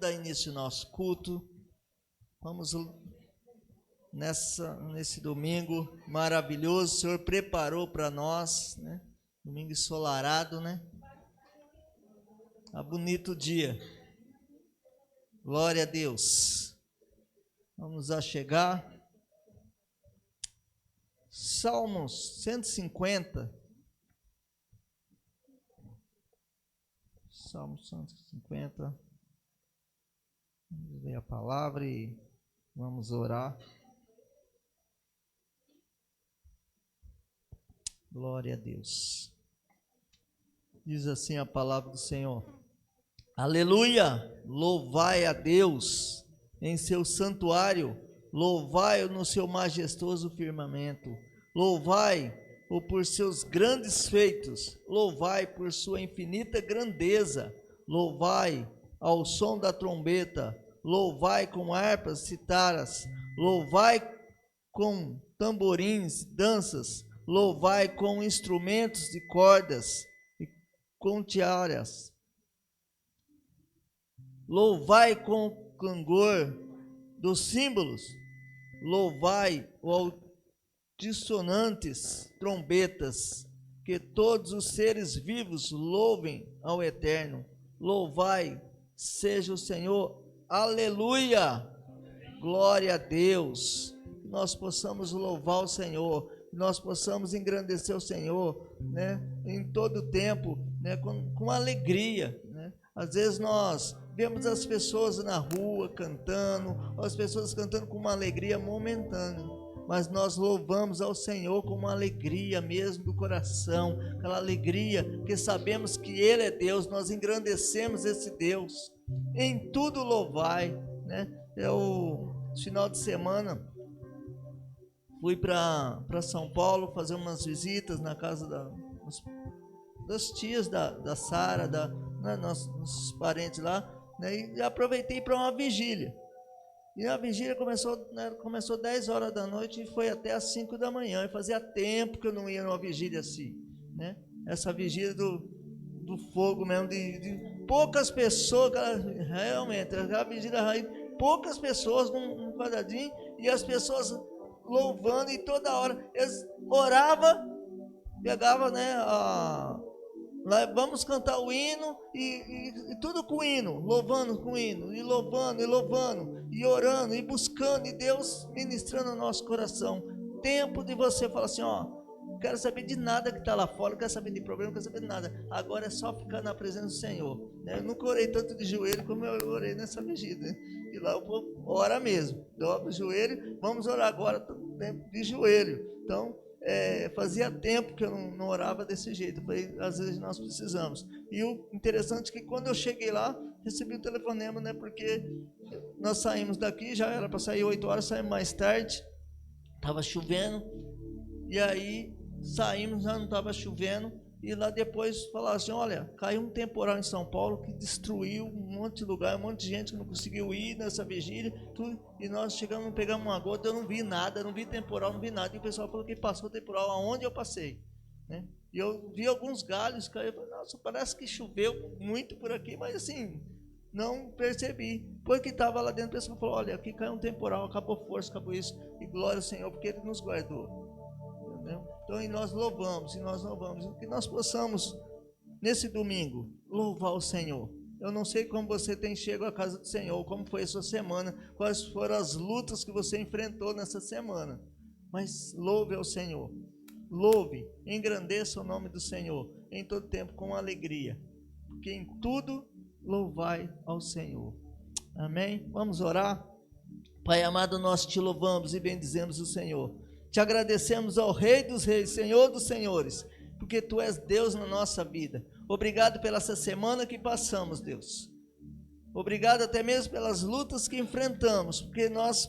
dar início ao nosso culto. Vamos nesse domingo maravilhoso. O Senhor preparou para nós, né? Domingo ensolarado, né? Bonito dia. Glória a Deus. Vamos achegar. Salmos 150. Salmo 150. Vamos ler a palavra e vamos orar. Glória a Deus. Diz assim a palavra do Senhor. Aleluia! Louvai a Deus em seu santuário, louvai-o no seu majestoso firmamento, louvai-o por seus grandes feitos, louvai por sua infinita grandeza, louvai ao som da trombeta, louvai com harpas, citaras, louvai com tamborins, danças, louvai com instrumentos de cordas e com tiaras, louvai com clangor dos símbolos, louvai-o dissonantes trombetas, que todos os seres vivos louvem ao Eterno, louvai seja o Senhor, aleluia, glória a Deus, que nós possamos louvar o Senhor, que nós possamos engrandecer o Senhor, né, em todo o tempo, né, com alegria, né, às vezes nós vemos as pessoas na rua cantando, as pessoas cantando com uma alegria momentânea, mas nós louvamos ao Senhor com uma alegria mesmo do coração, aquela alegria que sabemos que Ele é Deus, nós engrandecemos esse Deus, em tudo louvai, né? Final de semana, fui para São Paulo fazer umas visitas na casa das tias da Sara, né, nossos parentes lá, né, e aproveitei para uma vigília. E a vigília começou 10 horas da noite e foi até as 5 da manhã. E fazia tempo que eu não ia numa vigília assim, né? Essa vigília do fogo mesmo, de poucas pessoas, realmente, a vigília, poucas pessoas num quadradinho, e as pessoas louvando, e toda hora eles oravam, pegavam, né, vamos cantar o hino e tudo com o hino, louvando com o hino, e louvando, e orando, e buscando, e Deus ministrando no nosso coração. Tempo de você falar assim, ó, não quero saber de nada que está lá fora, não quero saber de problema, não quero saber de nada, agora é só ficar na presença do Senhor, né? Eu nunca orei tanto de joelho como eu orei nessa vigília, né? E lá o povo ora mesmo, dobra o joelho, vamos orar agora de joelho. Então, fazia tempo que eu não orava desse jeito. Eu falei, às vezes nós precisamos. E o interessante é que quando eu cheguei lá, recebi o telefonema, né? Porque nós saímos daqui, já era para sair 8 horas, saímos mais tarde, estava chovendo, e aí saímos, já não estava chovendo, e lá depois falaram assim, olha, caiu um temporal em São Paulo que destruiu um monte de lugar, um monte de gente que não conseguiu ir nessa vigília, tudo, e nós chegamos, pegamos uma gota, eu não vi nada, não vi temporal, não vi nada, e o pessoal falou que passou temporal aonde eu passei, né? E eu vi alguns galhos cair, eu falei, nossa, parece que choveu muito por aqui, mas assim, não percebi, porque estava lá dentro, o pessoal falou, olha, aqui caiu um temporal, acabou força, acabou isso, e glória ao Senhor, porque Ele nos guardou. Então, e nós louvamos, que nós possamos, nesse domingo, louvar o Senhor. Eu não sei como você tem chegado à casa do Senhor, como foi a sua semana, quais foram as lutas que você enfrentou nessa semana, mas louve ao Senhor, louve, engrandeça o nome do Senhor, em todo tempo com alegria, porque em tudo louvai ao Senhor. Amém? Vamos orar? Pai amado, nós te louvamos e bendizemos o Senhor. Te agradecemos ao Rei dos Reis, Senhor dos Senhores, porque Tu és Deus na nossa vida. Obrigado pela essa semana que passamos, Deus. Obrigado até mesmo pelas lutas que enfrentamos, porque nós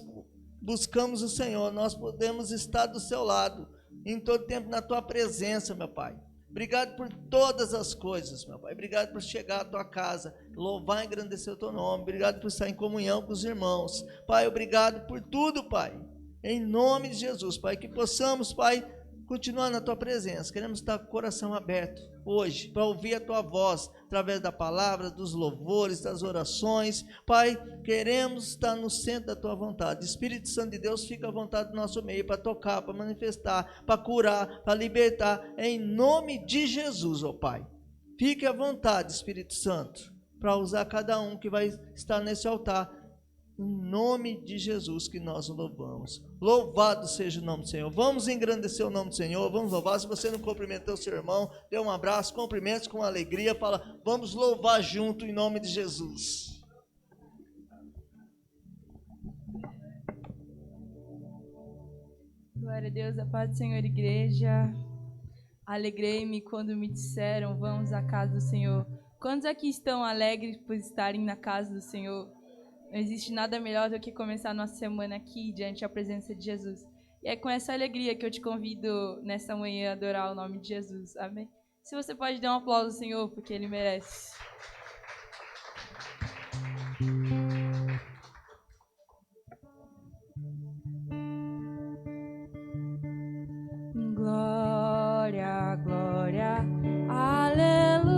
buscamos o Senhor, nós podemos estar do Seu lado, em todo tempo na Tua presença, meu Pai. Obrigado por todas as coisas, meu Pai. Obrigado por chegar à Tua casa, louvar e engrandecer o Teu nome. Obrigado por estar em comunhão com os irmãos. Pai, obrigado por tudo, Pai. Em nome de Jesus, Pai, que possamos, Pai, continuar na tua presença. Queremos estar com o coração aberto hoje para ouvir a tua voz através da palavra, dos louvores, das orações. Pai, queremos estar no centro da tua vontade. Espírito Santo de Deus, fica à vontade do nosso meio para tocar, para manifestar, para curar, para libertar, em nome de Jesus, ó Pai. Fique à vontade, Espírito Santo, para usar cada um que vai estar nesse altar. Em nome de Jesus que nós o louvamos. Louvado seja o nome do Senhor. Vamos engrandecer o nome do Senhor. Vamos louvar. Se você não cumprimentou o seu irmão, dê um abraço, cumprimente com alegria. Fala, vamos louvar junto em nome de Jesus. Glória a Deus, a paz do Senhor, igreja. Alegrei-me quando me disseram, vamos à casa do Senhor. Quantos aqui estão alegres por estarem na casa do Senhor? Não existe nada melhor do que começar a nossa semana aqui, diante da presença de Jesus. E é com essa alegria que eu te convido nessa manhã a adorar o nome de Jesus. Amém? Se você pode dar um aplauso ao Senhor, porque Ele merece. Glória, glória, aleluia.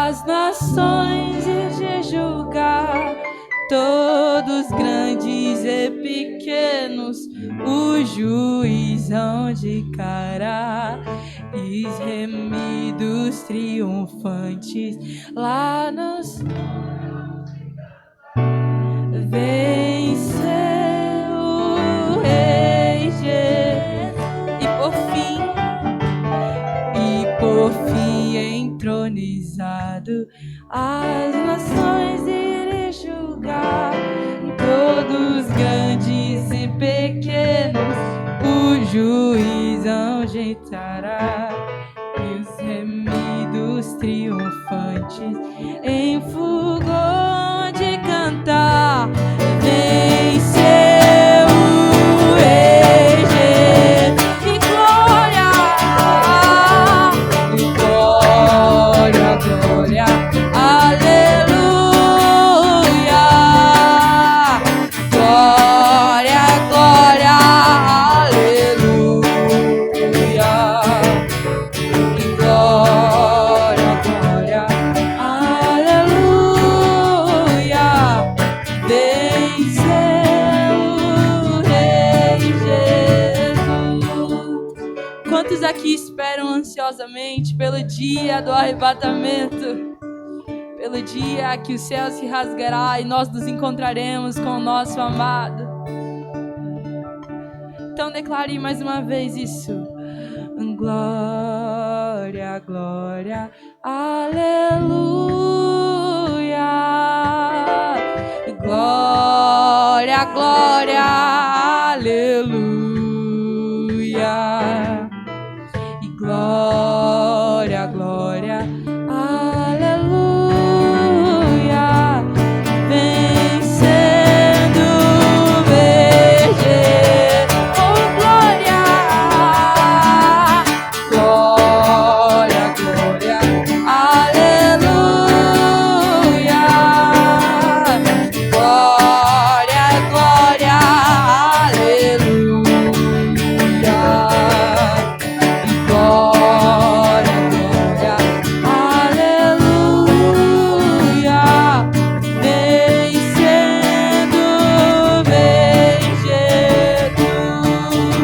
As nações e julgar, todos grandes e pequenos, o juiz hão de cara. e remidos triunfantes lá nos venceu o Rei Jesus e por fim entronizado as nações irei julgar, todos grandes e pequenos o juiz ajeitará, e os remidos triunfantes em fulgor de cantar. Venceu o Rei Jesus, e glória, glória, aleluia, glória, glória, aleluia, e glória, glória, aleluia. Venceu o Rei Jesus. Quantos aqui esperam ansiosamente pelo dia do arrebatamento? Pelo dia que o céu se rasgará e nós nos encontraremos com o nosso amado. Então declare mais uma vez isso. Glória, glória, aleluia. Glória, glória, aleluia. E glória, glória, aleluia. Vencendo o Rei, oh glória, glória, glória, aleluia. Glória, glória, aleluia. Glória, glória, aleluia. Vencendo vem Jesus.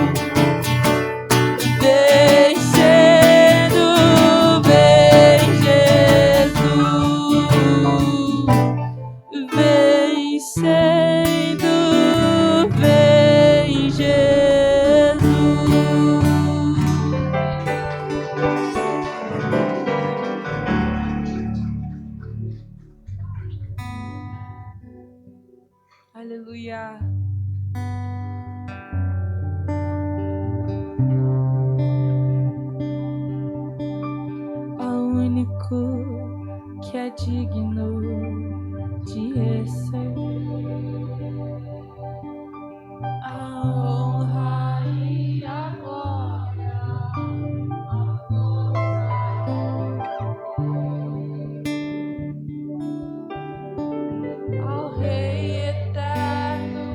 Vencendo vem Jesus. Vencendo vem Jesus. Aleluia. Ao único que é digno de receber a honra e a glória, ao Rei eterno,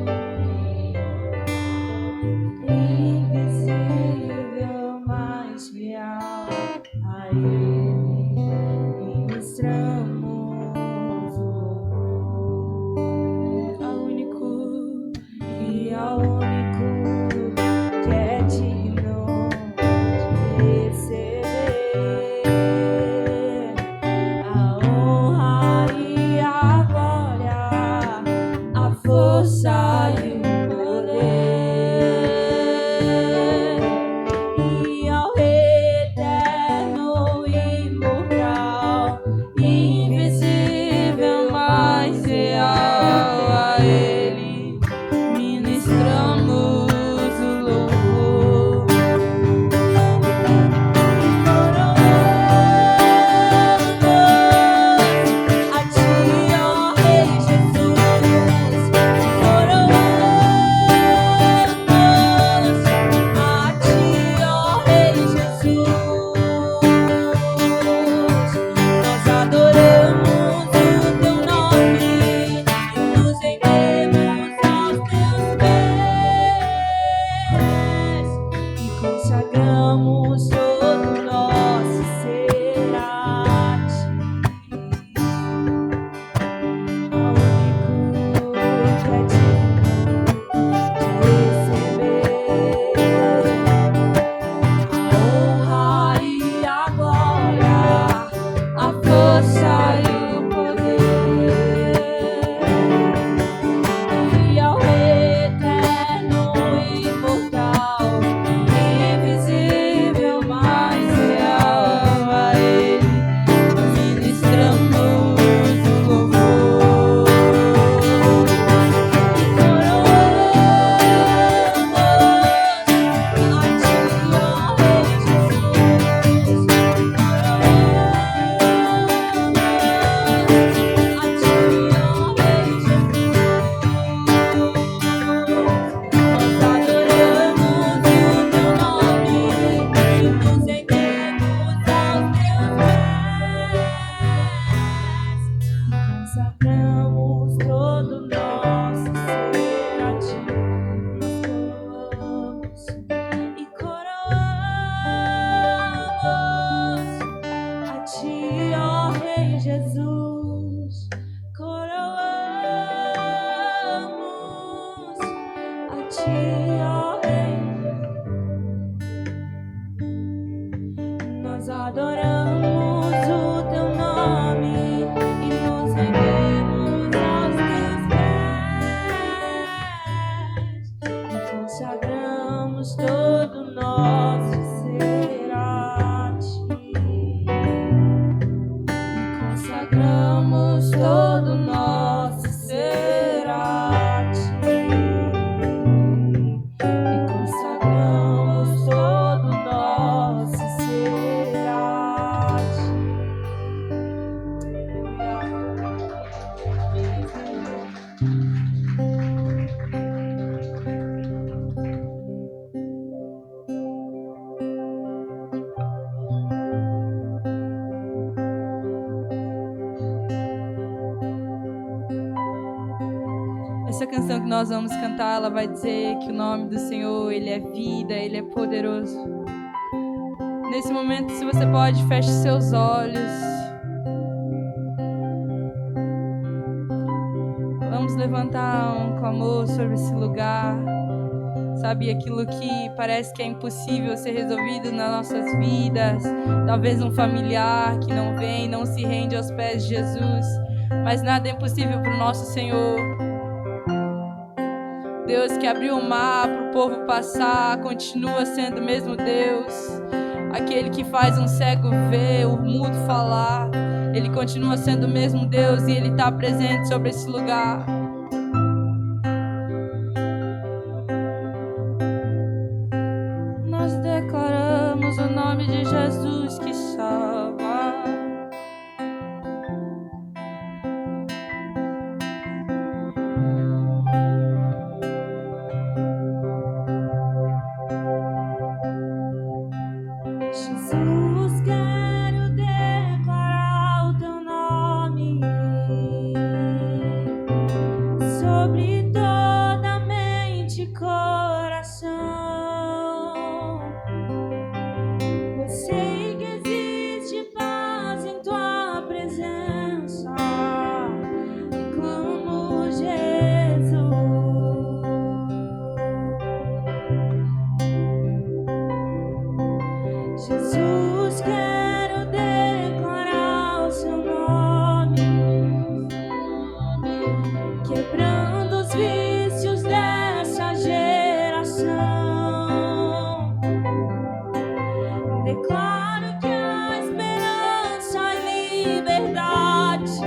ó Rei. Nós adoramos o teu nome e nos rendemos aos teus pés. E consagramos todo o nosso ser a ti. E consagramos todo o nosso ser a ti. E consagramos todo o nosso ser a ti. Essa canção que nós vamos cantar, ela vai dizer que o nome do Senhor, Ele é vida, Ele é poderoso. Nesse momento, se você pode, feche seus olhos. Vamos levantar um clamor sobre esse lugar. Sabe, aquilo que parece que é impossível ser resolvido nas nossas vidas. Talvez um familiar que não vem, não se rende aos pés de Jesus. Mas nada é impossível para o nosso Senhor. Deus que abriu o mar para o povo passar, continua sendo o mesmo Deus. Aquele que faz um cego ver, o mudo falar. Ele continua sendo o mesmo Deus e Ele está presente sobre esse lugar. Nós declaramos o nome de Jesus que salva. Jesus, quero declarar o teu nome sobre toda mente e coração. Pois sei que existe paz em tua presença e clamo Jesus. Jesus, quero declarar o seu nome, quebrando os vícios dessa geração. Declaro que há esperança e liberdade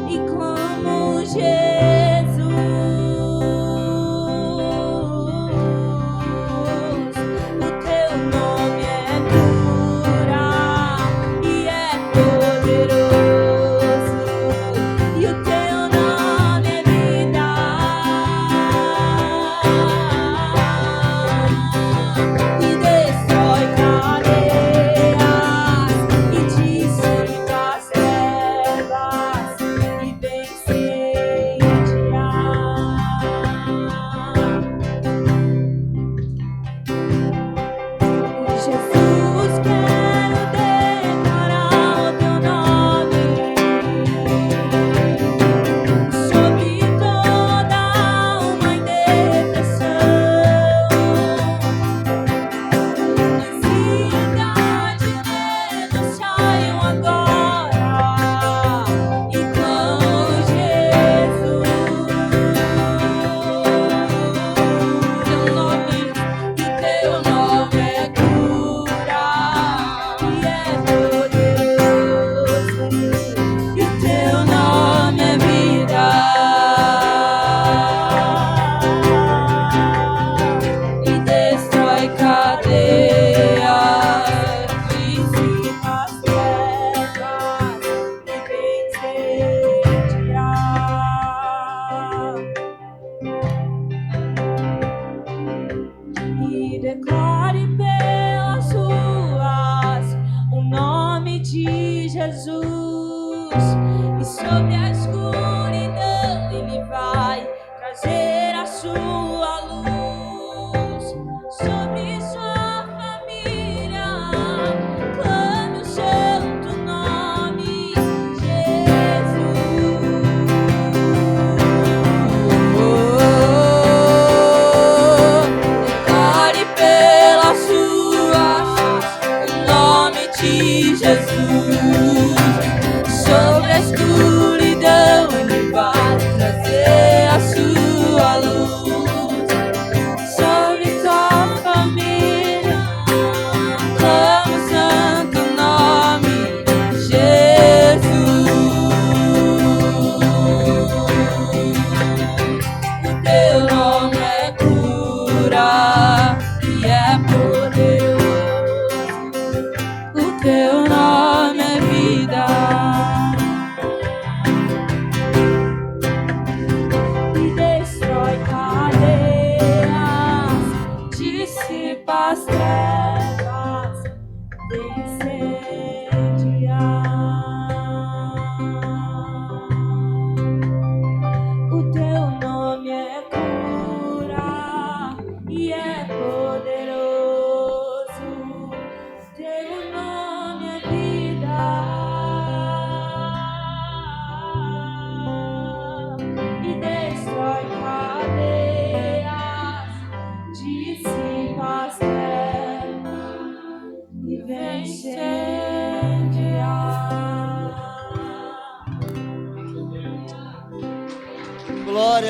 e clamo Jesus. O teu nome é cura e é poderoso, e o teu nome é vida. E destrói cadeias e dissipa as trevas e vence Jesus, quero declarar o teu nome sobre toda alma em depressão. Ansiedade e medo saiam agora e clamo Jesus. Teu nome é cura e é poderoso, e o teu nome é vida. E destrói cadeias, dissipa as trevas e vencerá. E declare pelas ruas o nome de Jesus, e sobre a escuridão Ele vai trazer a sua luz. Sobre sua família clame o santo nome Jesus.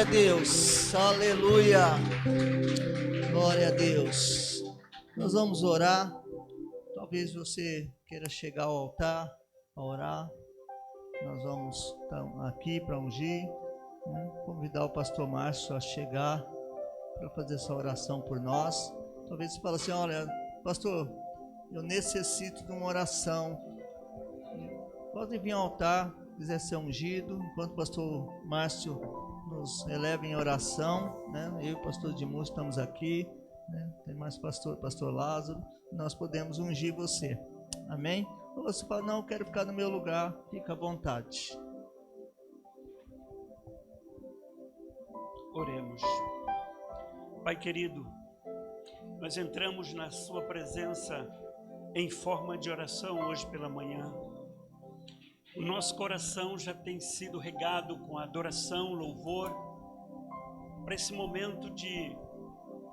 Glória a Deus. Aleluia. Glória a Deus. Nós vamos orar. Talvez você queira chegar ao altar a orar. Nós vamos estar aqui para ungir. Convidar o pastor Márcio a chegar para fazer essa oração por nós. Talvez você fale assim: olha, pastor, eu necessito de uma oração. Pode vir ao altar, se quiser ser ungido, enquanto o pastor Márcio nos eleva em oração, né? Eu e o pastor Edmundo estamos aqui, né? Tem mais pastor Lázaro, nós podemos ungir você, amém? Ou você fala: não, eu quero ficar no meu lugar, fica à vontade. Oremos. Pai querido, nós entramos na sua presença em forma de oração hoje pela manhã. O nosso coração já tem sido regado com adoração, louvor, para esse momento de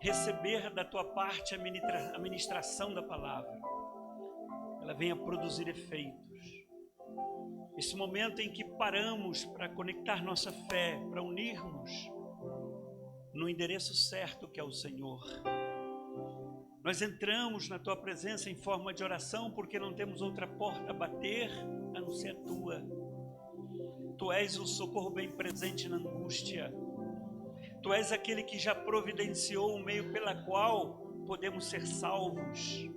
receber da tua parte a ministração da palavra. Ela venha produzir efeitos. Esse momento em que paramos para conectar nossa fé, para unirmos no endereço certo que é o Senhor. Nós entramos na tua presença em forma de oração porque não temos outra porta a bater a não ser a tua. Tu és o socorro bem presente na angústia. Tu és aquele que já providenciou o meio pela qual podemos ser salvos.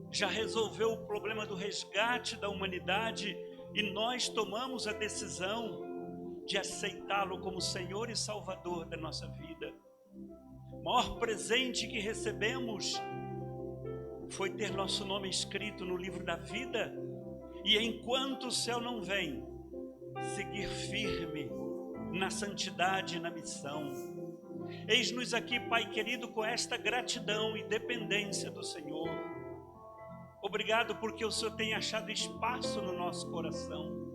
Já resolveu o problema do resgate da humanidade e nós tomamos a decisão de aceitá-lo como Senhor e Salvador da nossa vida. O maior presente que recebemos foi ter nosso nome escrito no livro da vida e, enquanto o céu não vem, seguir firme na santidade e na missão. Eis-nos aqui, Pai querido, com esta gratidão e dependência do Senhor. Obrigado porque o Senhor tem achado espaço no nosso coração.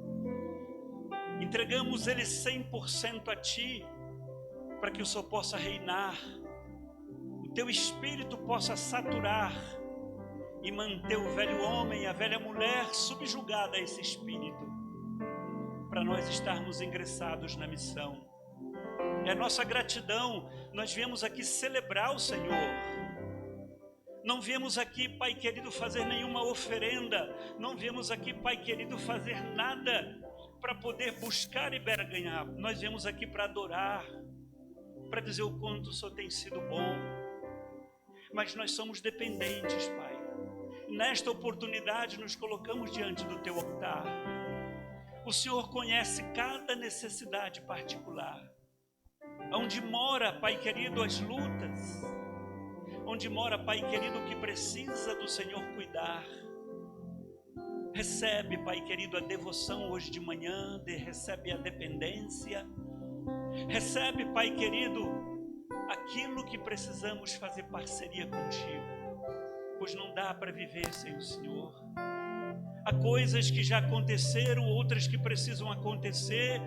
Entregamos ele 100% a Ti, para que o Senhor possa reinar, o Teu Espírito possa saturar e manter o velho homem e a velha mulher subjugada a esse Espírito, para nós estarmos ingressados na missão. É a nossa gratidão. Nós viemos aqui celebrar o Senhor. Não viemos aqui, Pai querido, fazer nenhuma oferenda. Não viemos aqui, Pai querido, fazer nada para poder buscar e barganhar. Nós viemos aqui para adorar, para dizer o quanto o Senhor tem sido bom. Mas nós somos dependentes, Pai. Nesta oportunidade nos colocamos diante do Teu altar. O Senhor conhece cada necessidade particular. Onde mora, Pai querido, as lutas. Onde mora, Pai querido, o que precisa do Senhor cuidar. Recebe, Pai querido, a devoção hoje de manhã, recebe a dependência. Recebe, Pai querido, aquilo que precisamos fazer parceria contigo, pois não dá para viver sem o Senhor. Há coisas que já aconteceram, outras que precisam acontecer.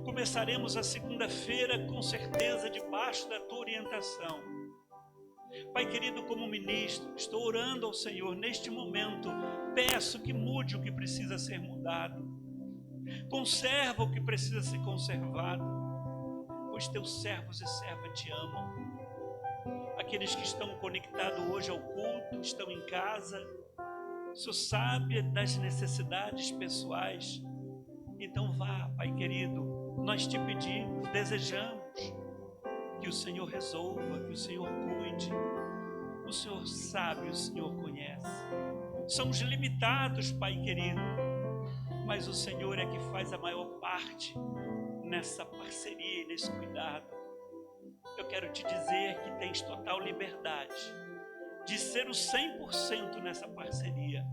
Começaremos a segunda-feira com certeza debaixo da tua orientação. Pai querido, como ministro, estou orando ao Senhor neste momento. Peço que mude o que precisa ser mudado. Conserva o que precisa ser conservado. Pois teus servos e servas te amam. Aqueles que estão conectados hoje ao culto, estão em casa. O Senhor sabe das necessidades pessoais. Então vá, Pai querido. Nós te pedimos, desejamos que o Senhor resolva, que o Senhor cuide. O Senhor sabe, o Senhor conhece. Somos limitados, Pai querido, mas o Senhor é que faz a maior parte nessa parceria e nesse cuidado. Eu quero te dizer que tens total liberdade de ser o 100% nessa parceria,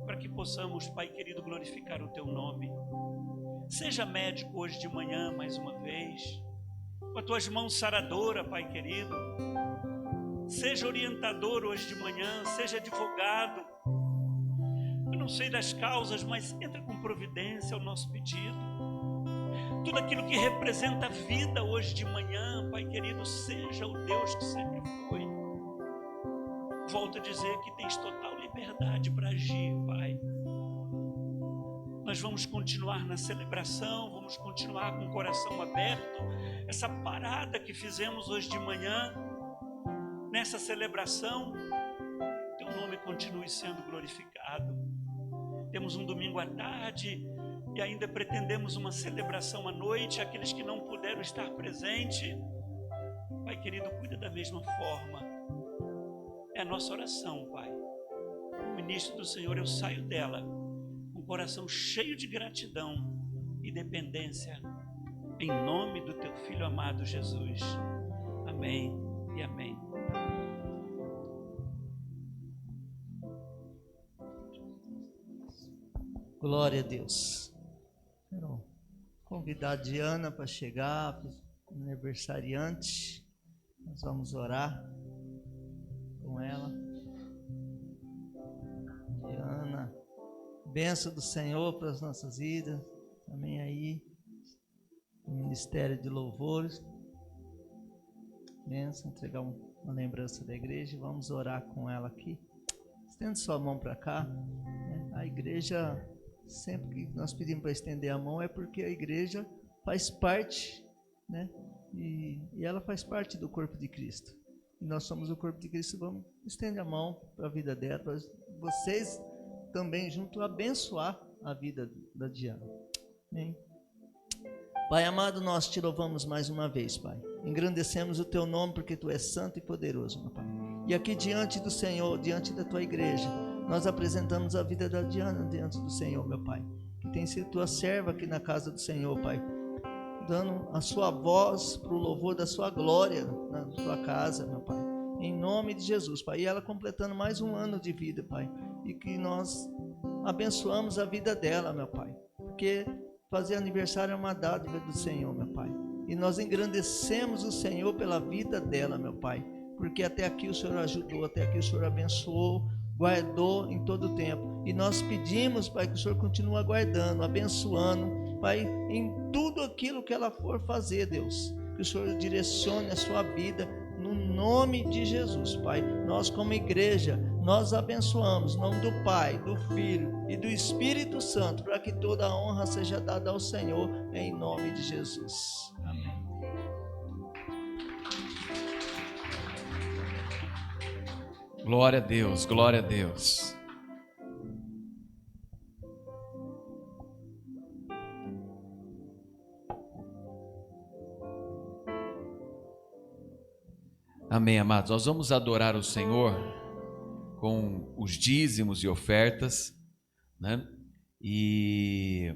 para que possamos, Pai querido, glorificar o Teu nome. Seja médico hoje de manhã mais uma vez, com as tuas mãos saradoras, Pai querido. Seja orientador hoje de manhã, seja advogado. Eu não sei das causas, mas entra com providência ao nosso pedido. Tudo aquilo que representa a vida hoje de manhã, Pai querido, seja o Deus que sempre foi. Volto a dizer que tens total liberdade para agir, Pai. nós vamos continuar na celebração, vamos continuar com o coração aberto. Essa parada que fizemos hoje de manhã, nessa celebração, teu nome continue sendo glorificado. Temos um domingo à tarde e ainda pretendemos uma celebração à noite. Aqueles que não puderam estar presentes, Pai querido, cuida da mesma forma. É a nossa oração, Pai. No início do Senhor eu saio dela com o coração cheio de gratidão e dependência, em nome do teu Filho amado Jesus. Amém e amém. Glória a Deus. Quero convidar a Diana para chegar, aniversariante. Nós vamos orar com ela. Diana, bênção do Senhor para as nossas vidas. Também aí, o Ministério de Louvores. Bênção, entregar uma lembrança da igreja. Vamos orar com ela aqui. Estende sua mão para cá. A igreja, sempre que nós pedimos para estender a mão, é porque a igreja faz parte, né? E ela faz parte do corpo de Cristo. E nós somos o corpo de Cristo. Vamos estender a mão para a vida dela, para vocês também junto abençoar a vida da Diana. Amém? Pai amado, nós te louvamos mais uma vez, Pai. Engrandecemos o teu nome porque tu és santo e poderoso, meu Pai. E aqui diante do Senhor, diante da tua igreja, nós apresentamos a vida da Diana diante do Senhor, meu Pai, que tem sido tua serva aqui na casa do Senhor, Pai, dando a sua voz para o louvor da sua glória na sua casa, meu Pai, em nome de Jesus, Pai. E ela completando mais um ano de vida, Pai, e que nós abençoamos a vida dela, meu Pai, porque fazer aniversário é uma dádiva do Senhor, meu Pai, e nós engrandecemos o Senhor pela vida dela, meu Pai, porque até aqui o Senhor ajudou, até aqui o Senhor abençoou, guardou em todo o tempo, e nós pedimos, Pai, que o Senhor continue guardando, abençoando, Pai, em tudo aquilo que ela for fazer, Deus, que o Senhor direcione a sua vida, no nome de Jesus, Pai. Nós como igreja, nós abençoamos, em nome do Pai, do Filho e do Espírito Santo, para que toda a honra seja dada ao Senhor, em nome de Jesus. Amém. Glória a Deus, glória a Deus. Amém, amados. Nós vamos adorar o Senhor com os dízimos e ofertas, né? E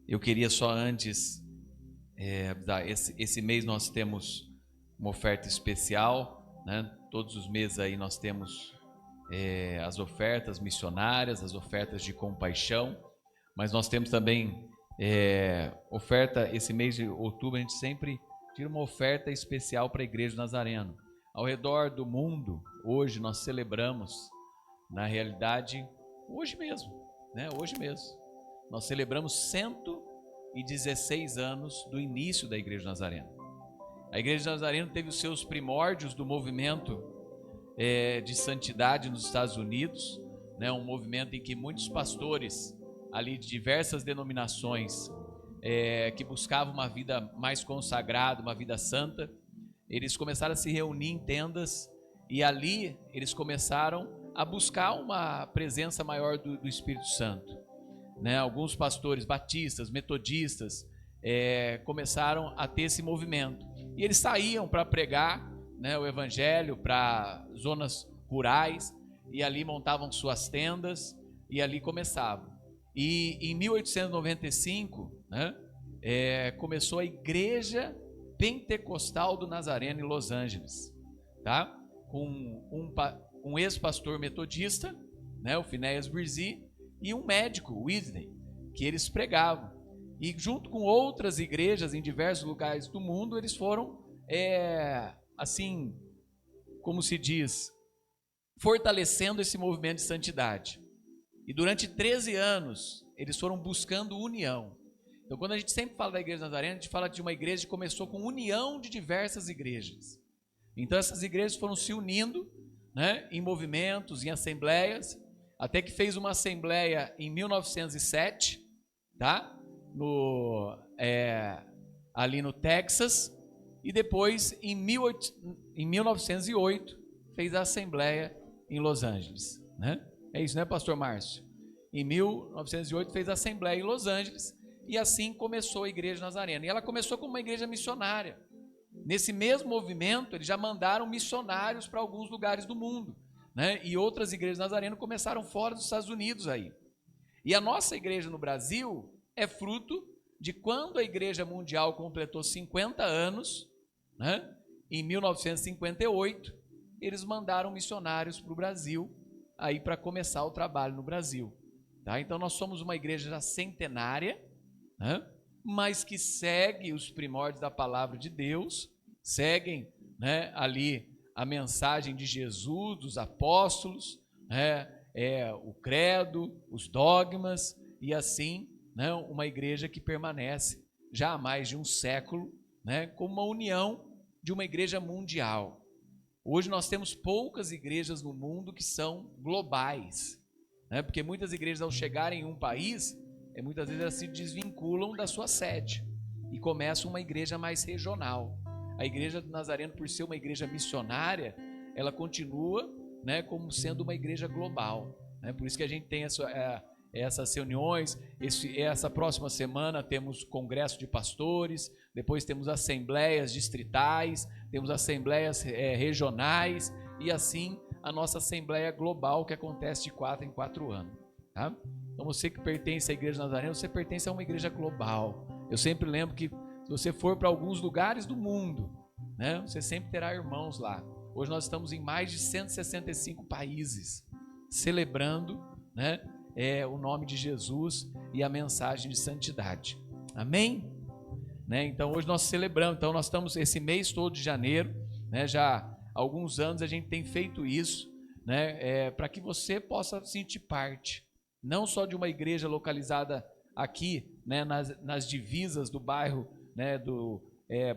eu queria só antes, esse mês nós temos uma oferta especial, né? Todos os meses aí nós temos as ofertas missionárias, as ofertas de compaixão, mas nós temos também oferta, esse mês de outubro a gente sempre tira uma oferta especial para a Igreja do Nazareno. Ao redor do mundo, hoje nós celebramos, na realidade, hoje mesmo, né? Hoje mesmo, nós celebramos 116 anos do início da Igreja do Nazareno. A Igreja do Nazareno teve os seus primórdios do movimento de santidade nos Estados Unidos, né? Um movimento em que muitos pastores ali de diversas denominações que buscavam uma vida mais consagrada, uma vida santa, eles começaram a se reunir em tendas e ali eles começaram a buscar uma presença maior do Espírito Santo, né? Alguns pastores batistas, metodistas começaram a ter esse movimento e eles saíam para pregar, né, o evangelho para zonas rurais e ali montavam suas tendas e ali começavam. E em 1895, né, começou a Igreja Pentecostal do Nazareno em Los Angeles, tá? Com um ex-pastor metodista, né, o Phineas Bresee, e um médico, o Wesley, que eles pregavam. E junto com outras igrejas em diversos lugares do mundo, eles foram, assim, como se diz, fortalecendo esse movimento de santidade. E durante 13 anos, eles foram buscando união. Então, quando a gente sempre fala da Igreja Nazarena, a gente fala de uma igreja que começou com união de diversas igrejas. Então, essas igrejas foram se unindo, né, em movimentos, em assembleias, até que fez uma assembleia em 1907, tá? Ali no Texas, e depois em 1908 fez a assembleia em Los Angeles, né? É isso, né, pastor Márcio? Em 1908 fez a assembleia em Los Angeles, e assim começou a Igreja Nazarena. E ela começou como uma igreja missionária. Nesse mesmo movimento, eles já mandaram missionários para alguns lugares do mundo, né? E outras igrejas nazarenas começaram fora dos Estados Unidos aí. E a nossa igreja no Brasil é fruto de quando a Igreja Mundial completou 50 anos, né? Em 1958, eles mandaram missionários para o Brasil aí para começar o trabalho no Brasil, tá? Então nós somos uma igreja já centenária, né? Mas que segue os primórdios da palavra de Deus, seguem, né, ali a mensagem de Jesus, dos apóstolos, né, o credo, os dogmas, e assim, né, uma igreja que permanece já há mais de um século, né, como uma união de uma igreja mundial. Hoje nós temos poucas igrejas no mundo que são globais, né, porque muitas igrejas, ao chegarem em um país, muitas vezes elas se desvinculam da sua sede e começam uma igreja mais regional. A Igreja do Nazareno, por ser uma igreja missionária, ela continua, né, como sendo uma igreja global, né? Por isso que a gente tem essas reuniões. Essa próxima semana temos congresso de pastores, depois temos assembleias distritais, temos assembleias regionais, e assim a nossa assembleia global, que acontece de 4 em 4 anos, tá? Então você que pertence à Igreja Nazarena, você pertence a uma igreja global. Eu sempre lembro que se você for para alguns lugares do mundo, né, você sempre terá irmãos lá. Hoje nós estamos em mais de 165 países, celebrando, né, o nome de Jesus e a mensagem de santidade. Amém? Né? Então hoje nós celebramos, então nós estamos esse mês todo de janeiro, né, já há alguns anos a gente tem feito isso, né, para que você possa sentir parte, não só de uma igreja localizada aqui, né, nas divisas do bairro, né,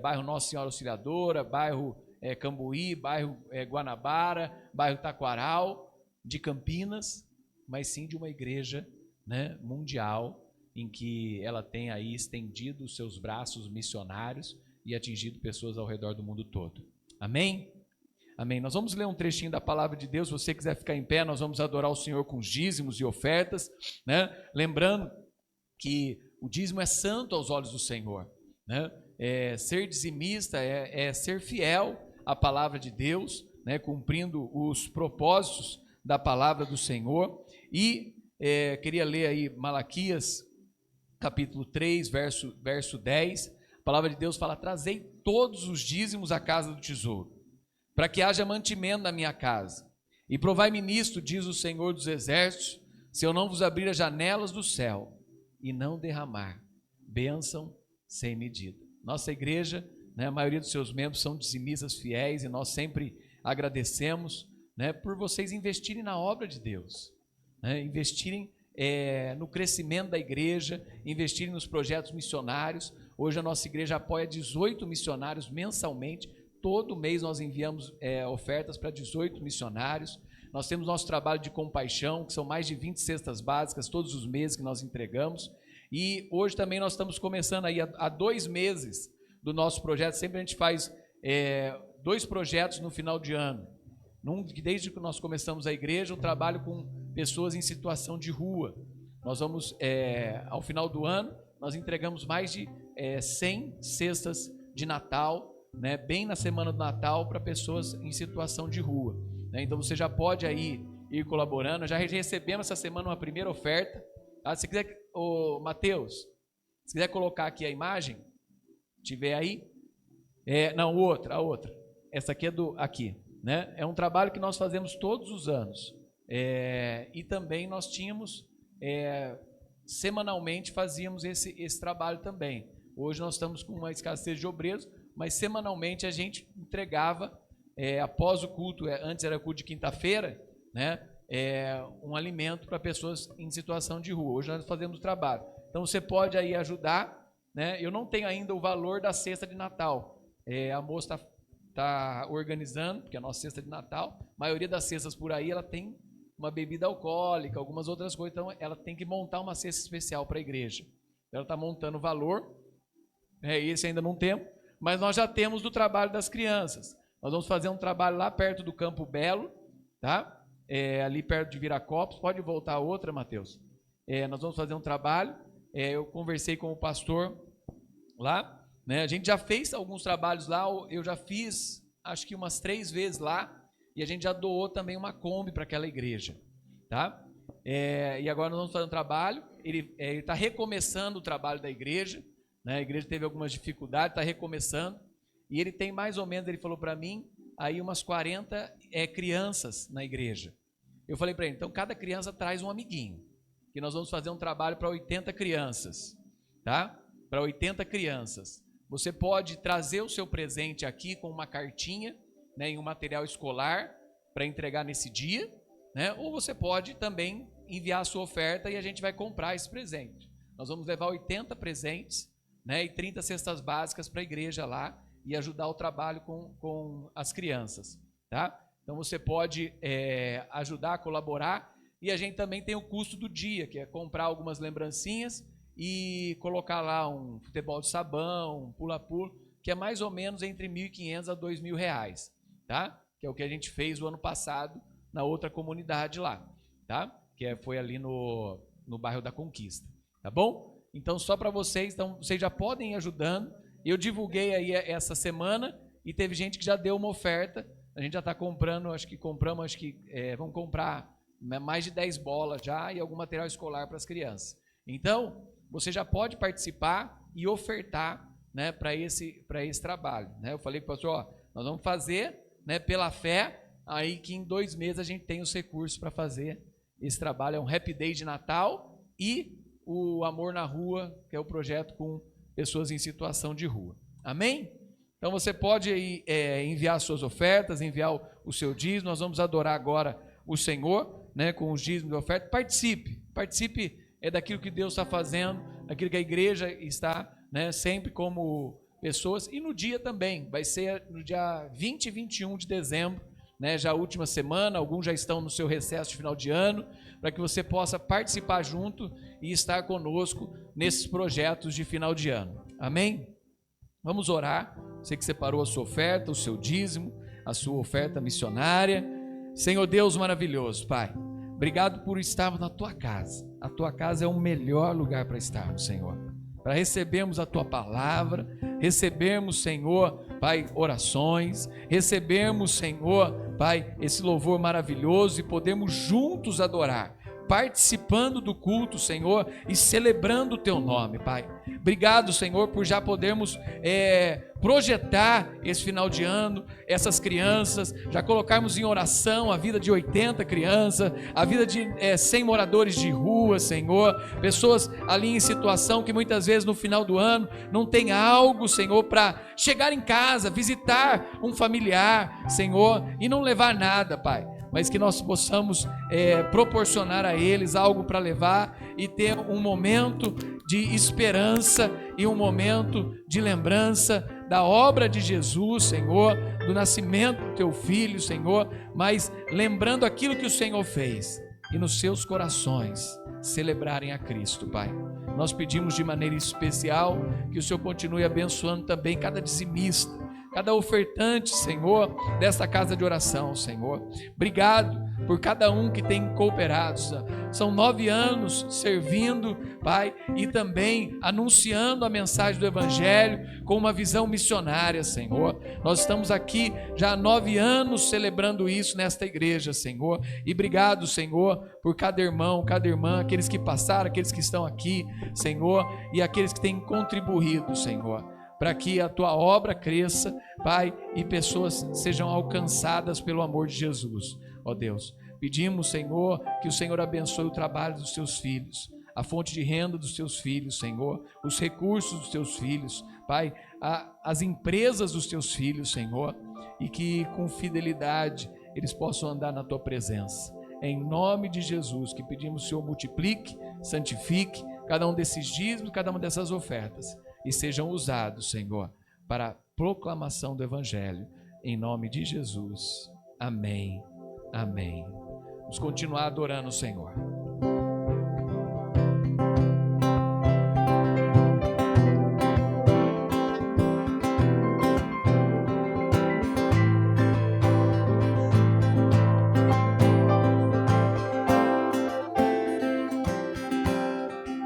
bairro Nossa Senhora Auxiliadora, bairro Cambuí, bairro Guanabara, bairro Taquaral, de Campinas, mas sim de uma igreja, né, mundial, em que ela tem aí estendido os seus braços missionários e atingido pessoas ao redor do mundo todo. Amém? Amém. Nós vamos ler um trechinho da palavra de Deus. Se você quiser ficar em pé, nós vamos adorar o Senhor com os dízimos e ofertas, né? Lembrando que o dízimo é santo aos olhos do Senhor, né? Ser dizimista é ser fiel à palavra de Deus, né? Cumprindo os propósitos da palavra do Senhor. E queria ler aí Malaquias capítulo 3, verso 10. A palavra de Deus fala: trazei todos os dízimos à casa do tesouro, para que haja mantimento na minha casa. E provai-me nisto, diz o Senhor dos Exércitos, se eu não vos abrir as janelas do céu e não derramar bênção sem medida. Nossa igreja, né, a maioria dos seus membros são dizimistas fiéis, e nós sempre agradecemos, né, por vocês investirem na obra de Deus, né, investirem no crescimento da igreja, investirem nos projetos missionários. Hoje a nossa igreja apoia 18 missionários mensalmente. Todo mês nós enviamos ofertas para 18 missionários. Nós temos nosso trabalho de compaixão, que são mais de 20 cestas básicas todos os meses que nós entregamos. E hoje também nós estamos começando aí há 2 meses do nosso projeto. Sempre a gente faz 2 projetos no final de ano. Desde que nós começamos a igreja, o trabalho com pessoas em situação de rua. Nós vamos, ao final do ano, nós entregamos mais de 100 cestas de Natal, né, bem na semana do Natal, para pessoas em situação de rua, né? Então você já pode aí ir colaborando. Já recebemos essa semana uma primeira oferta, tá? Se quiser, Mateus, se quiser colocar aqui a imagem, tiver aí, não, a outra, essa aqui é aqui, né? É um trabalho que nós fazemos todos os anos, e também nós tínhamos, semanalmente fazíamos esse trabalho também. Hoje nós estamos com uma escassez de obreiros, mas semanalmente a gente entregava, após o culto, antes era culto de quinta-feira, né, um alimento para pessoas em situação de rua. Hoje nós fazemos o trabalho. Então você pode aí ajudar, né? Eu não tenho ainda o valor da cesta de Natal. A moça está organizando, porque é a nossa cesta de Natal, a maioria das cestas por aí, ela tem uma bebida alcoólica, algumas outras coisas. Então, ela tem que montar uma cesta especial para a igreja. Ela está montando o valor, esse ainda não temos, mas nós já temos do trabalho das crianças. Nós vamos fazer um trabalho lá perto do Campo Belo, tá? Ali perto de Viracopos. Pode voltar a outra, Mateus. Nós vamos fazer um trabalho. Eu conversei com o pastor lá, né? A gente já fez alguns trabalhos lá. Eu já fiz, acho que umas 3 vezes lá. E a gente já doou também uma Kombi para aquela igreja, tá? E agora nós vamos fazer um trabalho. Ele está recomeçando o trabalho da igreja, né? A igreja teve algumas dificuldades, está recomeçando. E ele tem mais ou menos, ele falou para mim, aí umas 40 crianças na igreja. Eu falei para ele, então cada criança traz um amiguinho, que nós vamos fazer um trabalho para 80 crianças, tá? Para 80 crianças. Você pode trazer o seu presente aqui com uma cartinha, né, em um material escolar para entregar nesse dia, né? Ou você pode também enviar a sua oferta e a gente vai comprar esse presente. Nós vamos levar 80 presentes, né, e 30 cestas básicas para a igreja lá e ajudar o trabalho com as crianças, tá? Então você pode ajudar, colaborar, e a gente também tem o custo do dia, que é comprar algumas lembrancinhas e colocar lá um futebol de sabão, um pula-pula, que é mais ou menos entre R$ 1.500 a R$ 2.000, tá? Que é o que a gente fez o ano passado na outra comunidade lá, tá? Que foi ali no bairro da Conquista, tá bom? Então só para vocês, então vocês já podem ir ajudando. Eu divulguei aí essa semana e teve gente que já deu uma oferta. A gente já está comprando, vamos comprar mais de 10 bolas já e algum material escolar para as crianças. Então, você já pode participar e ofertar, né, para esse trabalho, né? Eu falei para o pastor, nós vamos fazer, né, pela fé, aí que em 2 meses a gente tem os recursos para fazer esse trabalho. É um Happy Day de Natal e o Amor na Rua, que é o projeto com pessoas em situação de rua. Amém? Então você pode enviar suas ofertas, enviar o seu dízimo. Nós vamos adorar agora o Senhor, né, com os dízimos de oferta. Participe daquilo que Deus está fazendo, daquilo que a igreja está, né, sempre como pessoas. E no dia também, vai ser no dia 20 e 21 de dezembro, né, já a última semana. Alguns já estão no seu recesso de final de ano, para que você possa participar junto e estar conosco nesses projetos de final de ano. Amém? Vamos orar. Você que separou a sua oferta, o seu dízimo, a sua oferta missionária. Senhor Deus maravilhoso, Pai, obrigado por estarmos na Tua casa. A Tua casa é o melhor lugar para estarmos, Senhor, para recebermos a Tua palavra, recebermos, Senhor, Pai, orações, recebermos, Senhor, Pai, esse louvor maravilhoso e podemos juntos adorar, participando do culto, Senhor, e celebrando o Teu nome, Pai. Obrigado, Senhor, por já podermos projetar esse final de ano, essas crianças, já colocarmos em oração a vida de 80 crianças, a vida de 100 moradores de rua, Senhor, pessoas ali em situação que muitas vezes no final do ano não tem algo, Senhor, para chegar em casa, visitar um familiar, Senhor, e não levar nada, Pai, mas que nós possamos proporcionar a eles algo para levar e ter um momento de esperança e um momento de lembrança da obra de Jesus, Senhor, do nascimento do Teu Filho, Senhor, mas lembrando aquilo que o Senhor fez e nos seus corações celebrarem a Cristo, Pai. Nós pedimos de maneira especial que o Senhor continue abençoando também cada dizimista, cada ofertante, Senhor, desta casa de oração, Senhor. Obrigado por cada um que tem cooperado. São 9 anos servindo, Pai, e também anunciando a mensagem do Evangelho com uma visão missionária, Senhor. Nós estamos aqui já há 9 anos celebrando isso nesta igreja, Senhor. E obrigado, Senhor, por cada irmão, cada irmã, aqueles que passaram, aqueles que estão aqui, Senhor, e aqueles que têm contribuído, Senhor, para que a Tua obra cresça, Pai, e pessoas sejam alcançadas pelo amor de Jesus. Ó Deus, pedimos, Senhor, que o Senhor abençoe o trabalho dos Teus filhos, a fonte de renda dos Teus filhos, Senhor, os recursos dos Teus filhos, Pai, as empresas dos Teus filhos, Senhor, e que com fidelidade eles possam andar na Tua presença. É em nome de Jesus que pedimos, Senhor, multiplique, santifique cada um desses dízimos, cada uma dessas ofertas, e sejam usados, Senhor, para a proclamação do Evangelho, em nome de Jesus. Amém. Amém. Vamos continuar adorando o Senhor.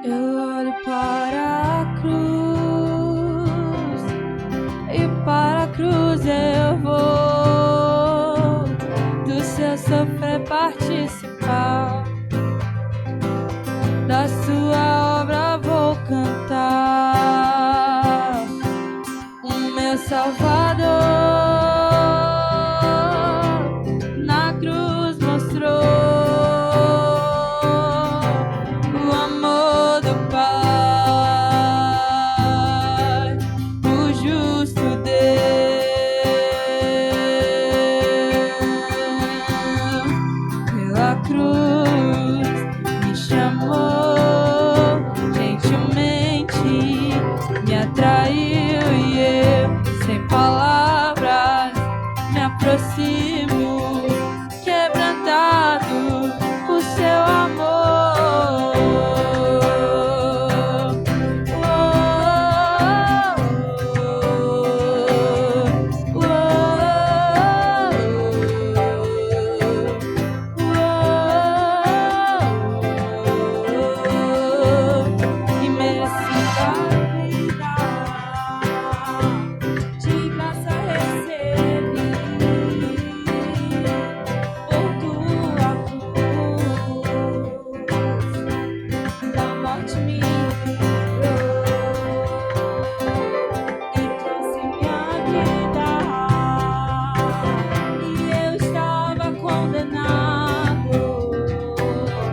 Eu olho para a cruz e para a cruz eu vou do seu sofrer participar, da sua obra vou cantar. O meu Salvador na cruz mostrou o amor do Pai, o justo Deus. Pela cruz me chamou gentilmente, me atraiu e eu, sem palavras, me aproximo, quebrantado por seu amor. Imersiva vida, de graça recebi, por tua cruz, da morte me livrou e trouxe minha vida. E eu estava condenado,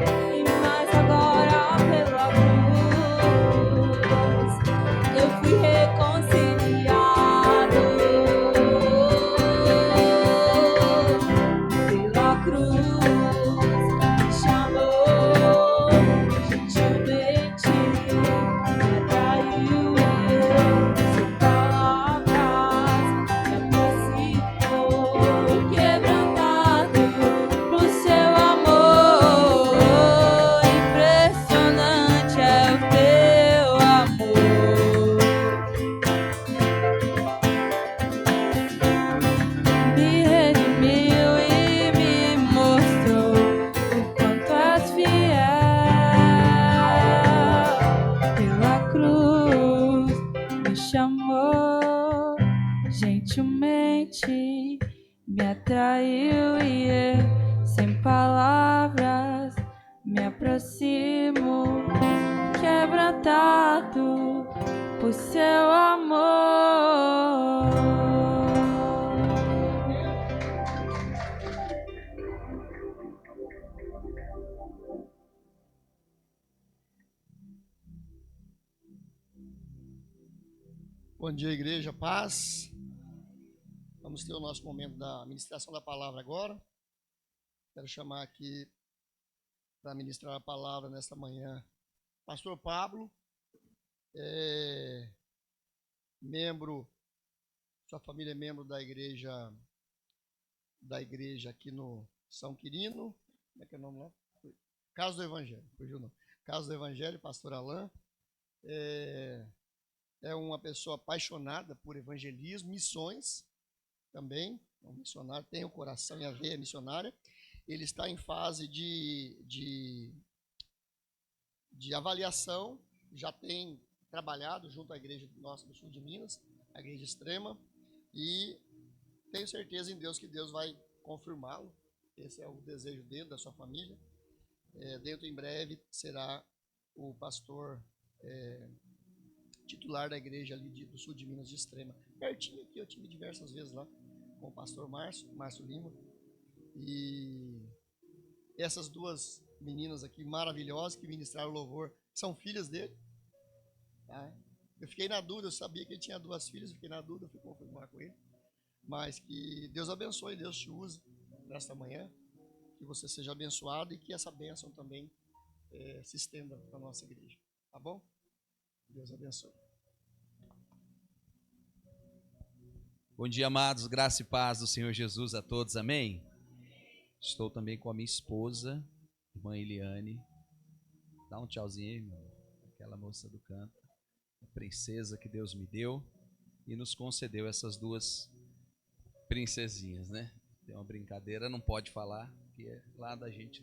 e mais agora pela cruz eu fui reconciliado. Pela cruz me chamou gentilmente, me atraiu e eu, sem palavras, me aproximou, quebrantado pro seu amor. Impressionante é o teu amor. Me redimiu e me mostrou o quanto és fiel. Pela cruz me chamou gentilmente, me atraiu e eu, sem palavras, me aproximo, quebrantado por seu amor. Bom dia, igreja, paz. Vamos ter o nosso momento da ministração da palavra agora. Quero chamar aqui para ministrar a palavra nesta manhã Pastor Pablo, membro, sua família é membro da igreja aqui no São Quirino. Como é que é o nome lá? Casa do Evangelho, fugiu não. Casa do Evangelho, pastor Alain. É uma pessoa apaixonada por evangelismo, missões também, é um missionário, tem o coração e a veia missionária. Ele está em fase de avaliação, já tem trabalhado junto à igreja nossa do sul de Minas, a igreja extrema, e tenho certeza em Deus que Deus vai confirmá-lo. Esse é o desejo dele, da sua família. Dentro em breve será o pastor titular da igreja ali do sul de Minas de Extrema. Pertinho aqui, eu tive diversas vezes lá com o pastor Márcio Lima. E essas duas meninas aqui maravilhosas que ministraram louvor são filhas dele. Tá? Eu fiquei na dúvida, eu sabia que ele tinha duas filhas, eu fiquei na dúvida, eu fui confirmar com ele. Mas que Deus abençoe, Deus te use nesta manhã, que você seja abençoado e que essa bênção também se estenda para a nossa igreja. Tá bom? Deus abençoe. Bom dia, amados, graça e paz do Senhor Jesus a todos, amém? Estou também com a minha esposa, irmã Eliane. Dá um tchauzinho aí, meu amor. Aquela moça do canto, a princesa que Deus me deu e nos concedeu essas duas princesinhas, né? Tem uma brincadeira, não pode falar, que é lá da gente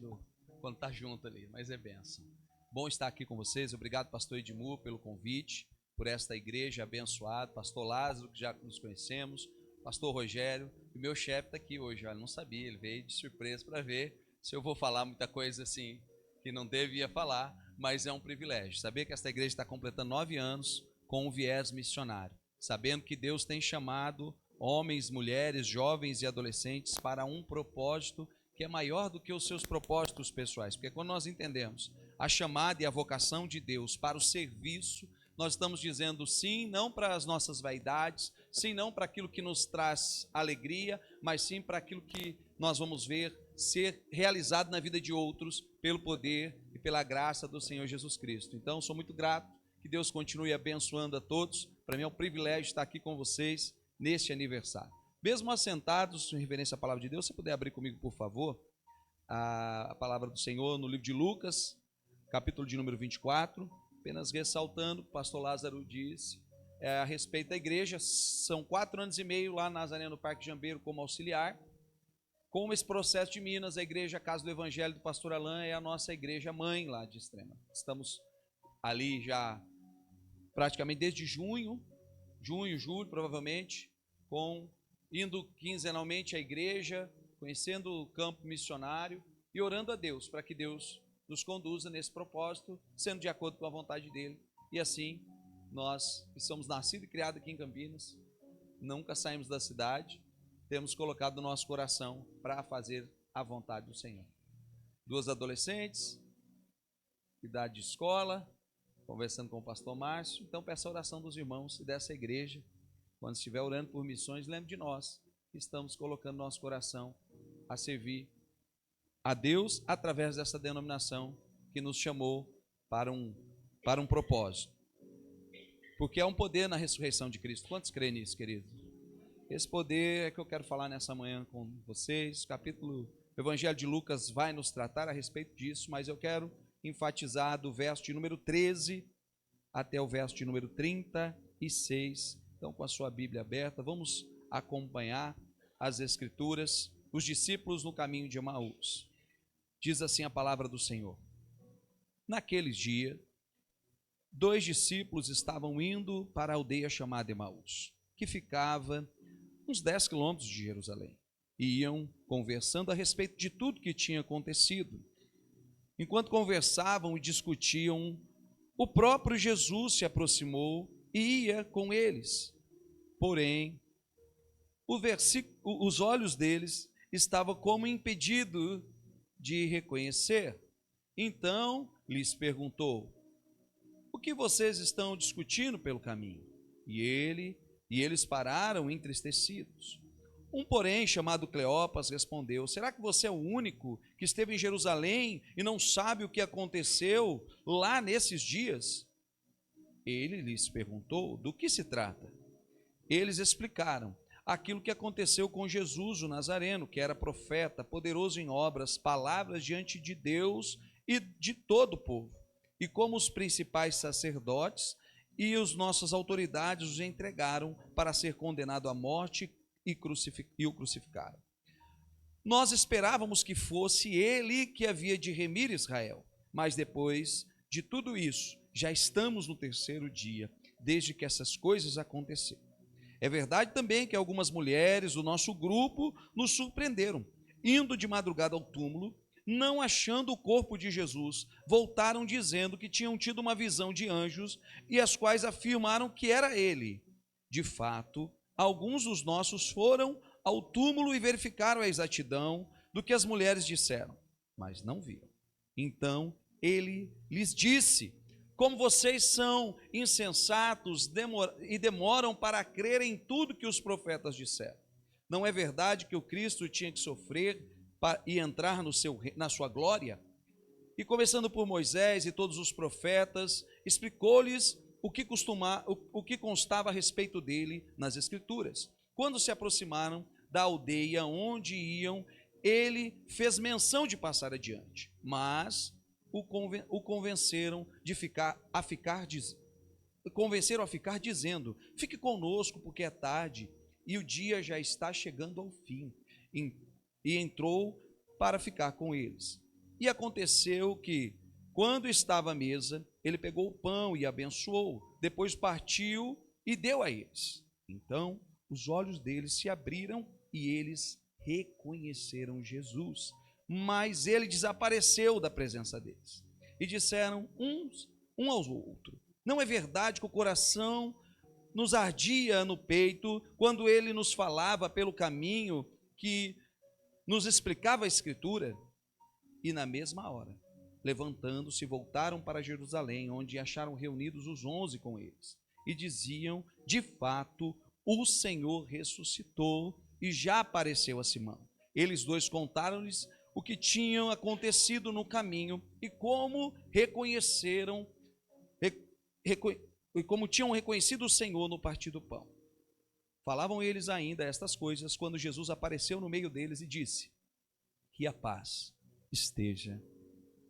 quando tá junto ali, mas é bênção. Bom estar aqui com vocês. Obrigado, pastor Edmur, pelo convite, por esta igreja abençoada. Pastor Lázaro, que já nos conhecemos, pastor Rogério, e meu chefe está aqui hoje. Eu não sabia, ele veio de surpresa para ver se eu vou falar muita coisa assim que não devia falar, mas é um privilégio. Saber que esta igreja está completando 9 anos com um viés missionário, sabendo que Deus tem chamado homens, mulheres, jovens e adolescentes para um propósito que é maior do que os seus propósitos pessoais. Porque quando nós entendemos a chamada e a vocação de Deus para o serviço, nós estamos dizendo sim, não para as nossas vaidades, sim, não para aquilo que nos traz alegria, mas sim para aquilo que nós vamos ver ser realizado na vida de outros pelo poder e pela graça do Senhor Jesus Cristo. Então, sou muito grato, que Deus continue abençoando a todos. Para mim é um privilégio estar aqui com vocês neste aniversário. Mesmo assentados, em reverência à palavra de Deus, se puder abrir comigo, por favor, a palavra do Senhor no livro de Lucas, capítulo de número 24, apenas ressaltando, o pastor Lázaro disse, a respeito da igreja. São 4 anos e meio lá na Nazaré, no Parque Jambeiro, como auxiliar. Com esse processo de Minas, a igreja Casa do Evangelho do pastor Alain é a nossa igreja mãe lá de Extrema. Estamos ali já praticamente desde junho, julho, provavelmente, indo quinzenalmente à igreja, conhecendo o campo missionário e orando a Deus para que Deus nos conduza nesse propósito, sendo de acordo com a vontade dele. E assim, nós que somos nascidos e criados aqui em Campinas, nunca saímos da cidade, temos colocado no nosso coração para fazer a vontade do Senhor. 2 adolescentes, idade de escola, conversando com o pastor Márcio. Então peço a oração dos irmãos e dessa igreja. Quando estiver orando por missões, lembre de nós que estamos colocando nosso coração a servir a Deus através dessa denominação que nos chamou para um propósito. Porque há um poder na ressurreição de Cristo. Quantos creem nisso, queridos? Esse poder é que eu quero falar nessa manhã com vocês. O Evangelho de Lucas vai nos tratar a respeito disso, mas eu quero enfatizar do verso de número 13 até o verso de número 36. Então, com a sua Bíblia aberta, vamos acompanhar as Escrituras, os discípulos no caminho de Emaús. Diz assim a palavra do Senhor. Naqueles dias, 2 discípulos estavam indo para a aldeia chamada Emaús, que ficava uns 10 quilômetros de Jerusalém, e iam conversando a respeito de tudo que tinha acontecido. Enquanto conversavam e discutiam, o próprio Jesus se aproximou e ia com eles. Porém, os olhos deles estavam como impedidos de reconhecer. Então lhes perguntou: o que vocês estão discutindo pelo caminho? E eles pararam entristecidos. Um, porém, chamado Cleopas, respondeu: será que você é o único que esteve em Jerusalém e não sabe o que aconteceu lá nesses dias? Ele lhes perguntou: do que se trata? Eles explicaram aquilo que aconteceu com Jesus, o Nazareno, que era profeta, poderoso em obras, palavras diante de Deus e de todo o povo. E como os principais sacerdotes e as nossas autoridades os entregaram para ser condenado à morte e o crucificaram. Nós esperávamos que fosse ele que havia de remir Israel, mas depois de tudo isso, já estamos no 3º dia, desde que essas coisas aconteceram. É verdade também que algumas mulheres do nosso grupo nos surpreenderam, indo de madrugada ao túmulo, não achando o corpo de Jesus, voltaram dizendo que tinham tido uma visão de anjos e as quais afirmaram que era ele. De fato, alguns dos nossos foram ao túmulo e verificaram a exatidão do que as mulheres disseram, mas não viram. Então ele lhes disse: como vocês são insensatos e demoram para crer em tudo que os profetas disseram. Não é verdade que o Cristo tinha que sofrer e entrar na sua glória? E começando por Moisés e todos os profetas, explicou-lhes o que constava a respeito dele nas Escrituras. Quando se aproximaram da aldeia onde iam, ele fez menção de passar adiante, mas o convenceram a ficar dizendo: fique conosco, porque é tarde e o dia já está chegando ao fim. E entrou para ficar com eles. E aconteceu que, quando estava à mesa, ele pegou o pão e abençoou, depois partiu e deu a eles. Então os olhos deles se abriram e eles reconheceram Jesus, mas ele desapareceu da presença deles. E disseram um ao outro: não é verdade que o coração nos ardia no peito quando ele nos falava pelo caminho, que nos explicava a Escritura? E na mesma hora, levantando-se, voltaram para Jerusalém, onde acharam reunidos os 11 com eles, e diziam: de fato, o Senhor ressuscitou e já apareceu a Simão. Eles dois contaram-lhes o que tinha acontecido no caminho e como tinham reconhecido o Senhor no partir do pão. Falavam eles ainda estas coisas quando Jesus apareceu no meio deles e disse: que a paz esteja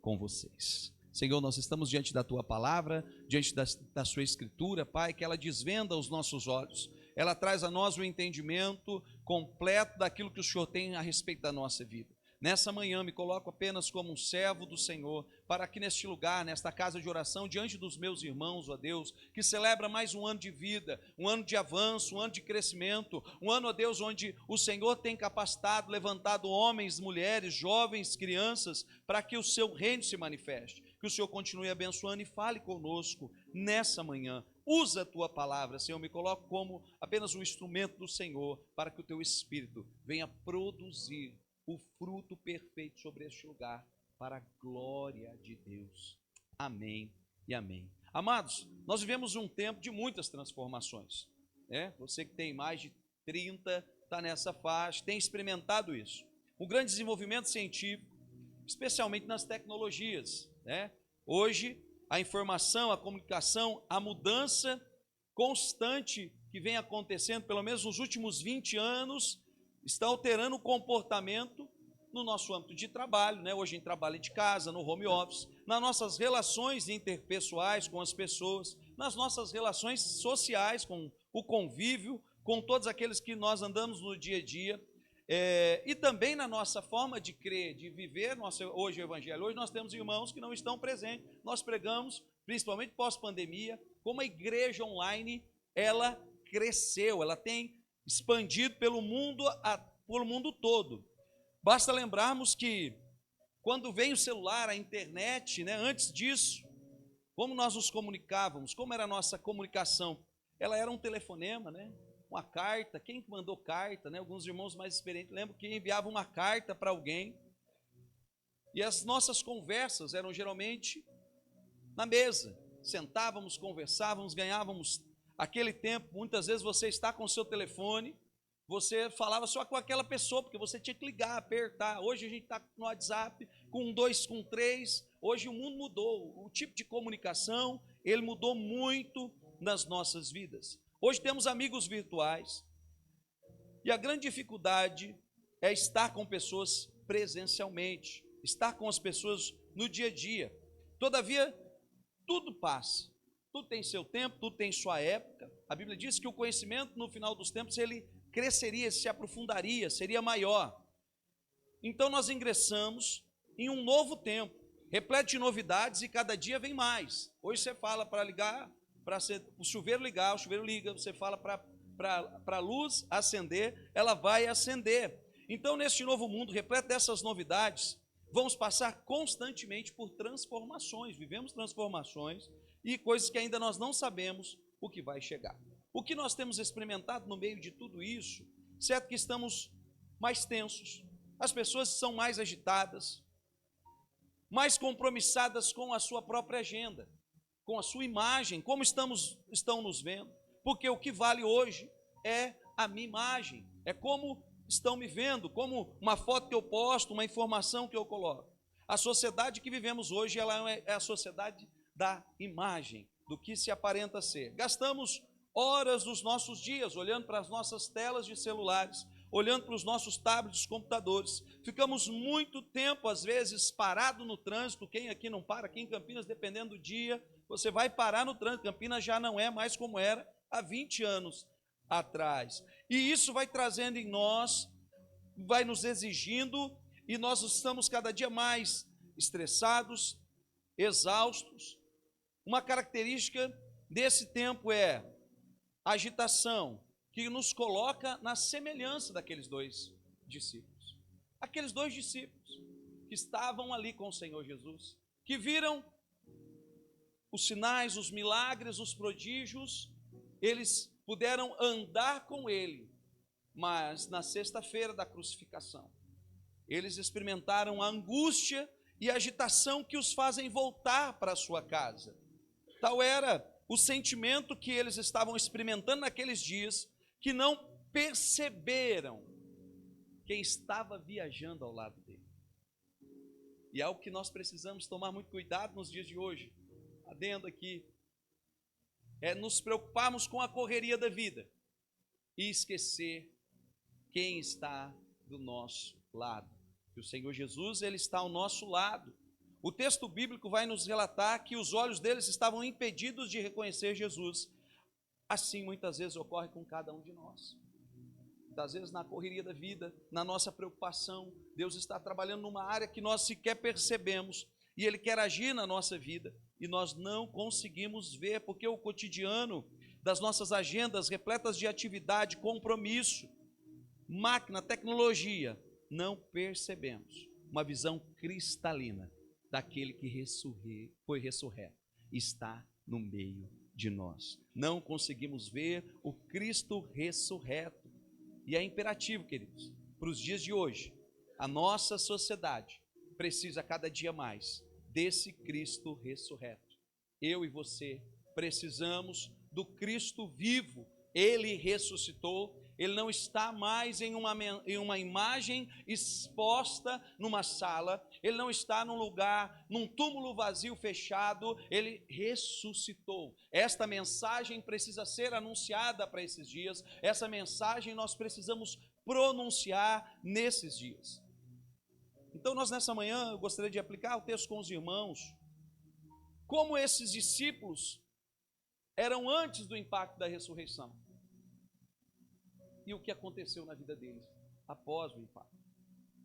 com vocês. Senhor, nós estamos diante da Tua palavra, diante da Sua Escritura, Pai, que ela desvenda os nossos olhos, ela traz a nós o entendimento completo daquilo que o Senhor tem a respeito da nossa vida. Nessa manhã me coloco apenas como um servo do Senhor, para que neste lugar, nesta casa de oração, diante dos meus irmãos, ó Deus, que celebra mais um ano de vida, um ano de avanço, um ano de crescimento, um ano, ó Deus, onde o Senhor tem capacitado, levantado homens, mulheres, jovens, crianças, para que o seu reino se manifeste. Que o Senhor continue abençoando e fale conosco nessa manhã. Usa a Tua palavra, Senhor, me coloco como apenas um instrumento do Senhor, para que o Teu Espírito venha produzir o fruto perfeito sobre este lugar, para a glória de Deus. Amém e amém. Amados, nós vivemos um tempo de muitas transformações. Você que tem mais de 30, está nessa faixa, tem experimentado isso. Um grande desenvolvimento científico, especialmente nas tecnologias. Hoje, a informação, a comunicação, a mudança constante que vem acontecendo, pelo menos nos últimos 20 anos, está alterando o comportamento no nosso âmbito de trabalho, Hoje a gente trabalha de casa, no home office, nas nossas relações interpessoais com as pessoas, nas nossas relações sociais, com o convívio, com todos aqueles que nós andamos no dia a dia, e também na nossa forma de crer, de viver hoje o Evangelho. Hoje nós temos irmãos que não estão presentes. Nós pregamos, principalmente pós-pandemia, como a igreja online, ela cresceu, ela tem expandido pelo mundo todo. Basta lembrarmos que quando veio o celular, a internet, antes disso, como nós nos comunicávamos, como era a nossa comunicação? Ela era um telefonema, uma carta. Quem mandou carta, Alguns irmãos mais experientes lembram que enviavam uma carta para alguém, e as nossas conversas eram geralmente na mesa. Sentávamos, conversávamos, ganhávamos aquele tempo. Muitas vezes você está com o seu telefone, você falava só com aquela pessoa, porque você tinha que ligar, apertar. Hoje a gente está no WhatsApp, com 2, com 3. Hoje o mundo mudou, o tipo de comunicação, ele mudou muito nas nossas vidas. Hoje temos amigos virtuais, e a grande dificuldade é estar com pessoas presencialmente, estar com as pessoas no dia a dia. Todavia, tudo passa, tudo tem seu tempo, tudo tem sua época. A Bíblia diz que o conhecimento no final dos tempos ele cresceria, se aprofundaria, seria maior. Então nós ingressamos em um novo tempo, repleto de novidades, e cada dia vem mais. Hoje você fala para ligar, para o chuveiro ligar, o chuveiro liga. Você fala para a luz acender, ela vai acender. Então neste novo mundo, repleto dessas novidades, vamos passar constantemente por transformações. Vivemos transformações e coisas que ainda nós não sabemos o que vai chegar. O que nós temos experimentado no meio de tudo isso, certo que estamos mais tensos, as pessoas são mais agitadas, mais compromissadas com a sua própria agenda, com a sua imagem, como estão nos vendo, porque o que vale hoje é a minha imagem, é como estão me vendo, como uma foto que eu posto, uma informação que eu coloco. A sociedade que vivemos hoje, ela é a sociedade da imagem, do que se aparenta ser. Gastamos horas dos nossos dias olhando para as nossas telas de celulares, olhando para os nossos tablets, computadores. Ficamos muito tempo, às vezes, parado no trânsito. Quem aqui não para? Aqui em Campinas, dependendo do dia, você vai parar no trânsito. Campinas já não é mais como era há 20 anos atrás. E isso vai trazendo em nós, vai nos exigindo, e nós estamos cada dia mais estressados, exaustos. Uma característica desse tempo é a agitação, que nos coloca na semelhança daqueles dois discípulos. Aqueles dois discípulos que estavam ali com o Senhor Jesus, que viram os sinais, os milagres, os prodígios, eles puderam andar com ele, mas na sexta-feira da crucificação, eles experimentaram a angústia e a agitação que os fazem voltar para a sua casa. Tal era o sentimento que eles estavam experimentando naqueles dias, que não perceberam quem estava viajando ao lado dele. E é algo que nós precisamos tomar muito cuidado nos dias de hoje. Adendo aqui, é nos preocuparmos com a correria da vida e esquecer quem está do nosso lado. Que o Senhor Jesus, ele está ao nosso lado. O texto bíblico vai nos relatar que os olhos deles estavam impedidos de reconhecer Jesus. Assim, muitas vezes, ocorre com cada um de nós. Muitas vezes, na correria da vida, na nossa preocupação, Deus está trabalhando numa área que nós sequer percebemos, e Ele quer agir na nossa vida, e nós não conseguimos ver, porque o cotidiano das nossas agendas, repletas de atividade, compromisso, máquina, tecnologia, não percebemos uma visão cristalina daquele que foi ressurreto, está no meio de nós. Não conseguimos ver o Cristo ressurreto. E é imperativo, queridos, para os dias de hoje, a nossa sociedade precisa cada dia mais desse Cristo ressurreto. Eu e você precisamos do Cristo vivo. Ele ressuscitou. Ele não está mais em uma imagem exposta numa sala. Ele não está num lugar, num túmulo vazio, fechado. Ele ressuscitou. Esta mensagem precisa ser anunciada para esses dias. Essa mensagem nós precisamos pronunciar nesses dias. Então nós nessa manhã, eu gostaria de aplicar o texto com os irmãos. Como esses discípulos eram antes do impacto da ressurreição. E o que aconteceu na vida deles após o impacto.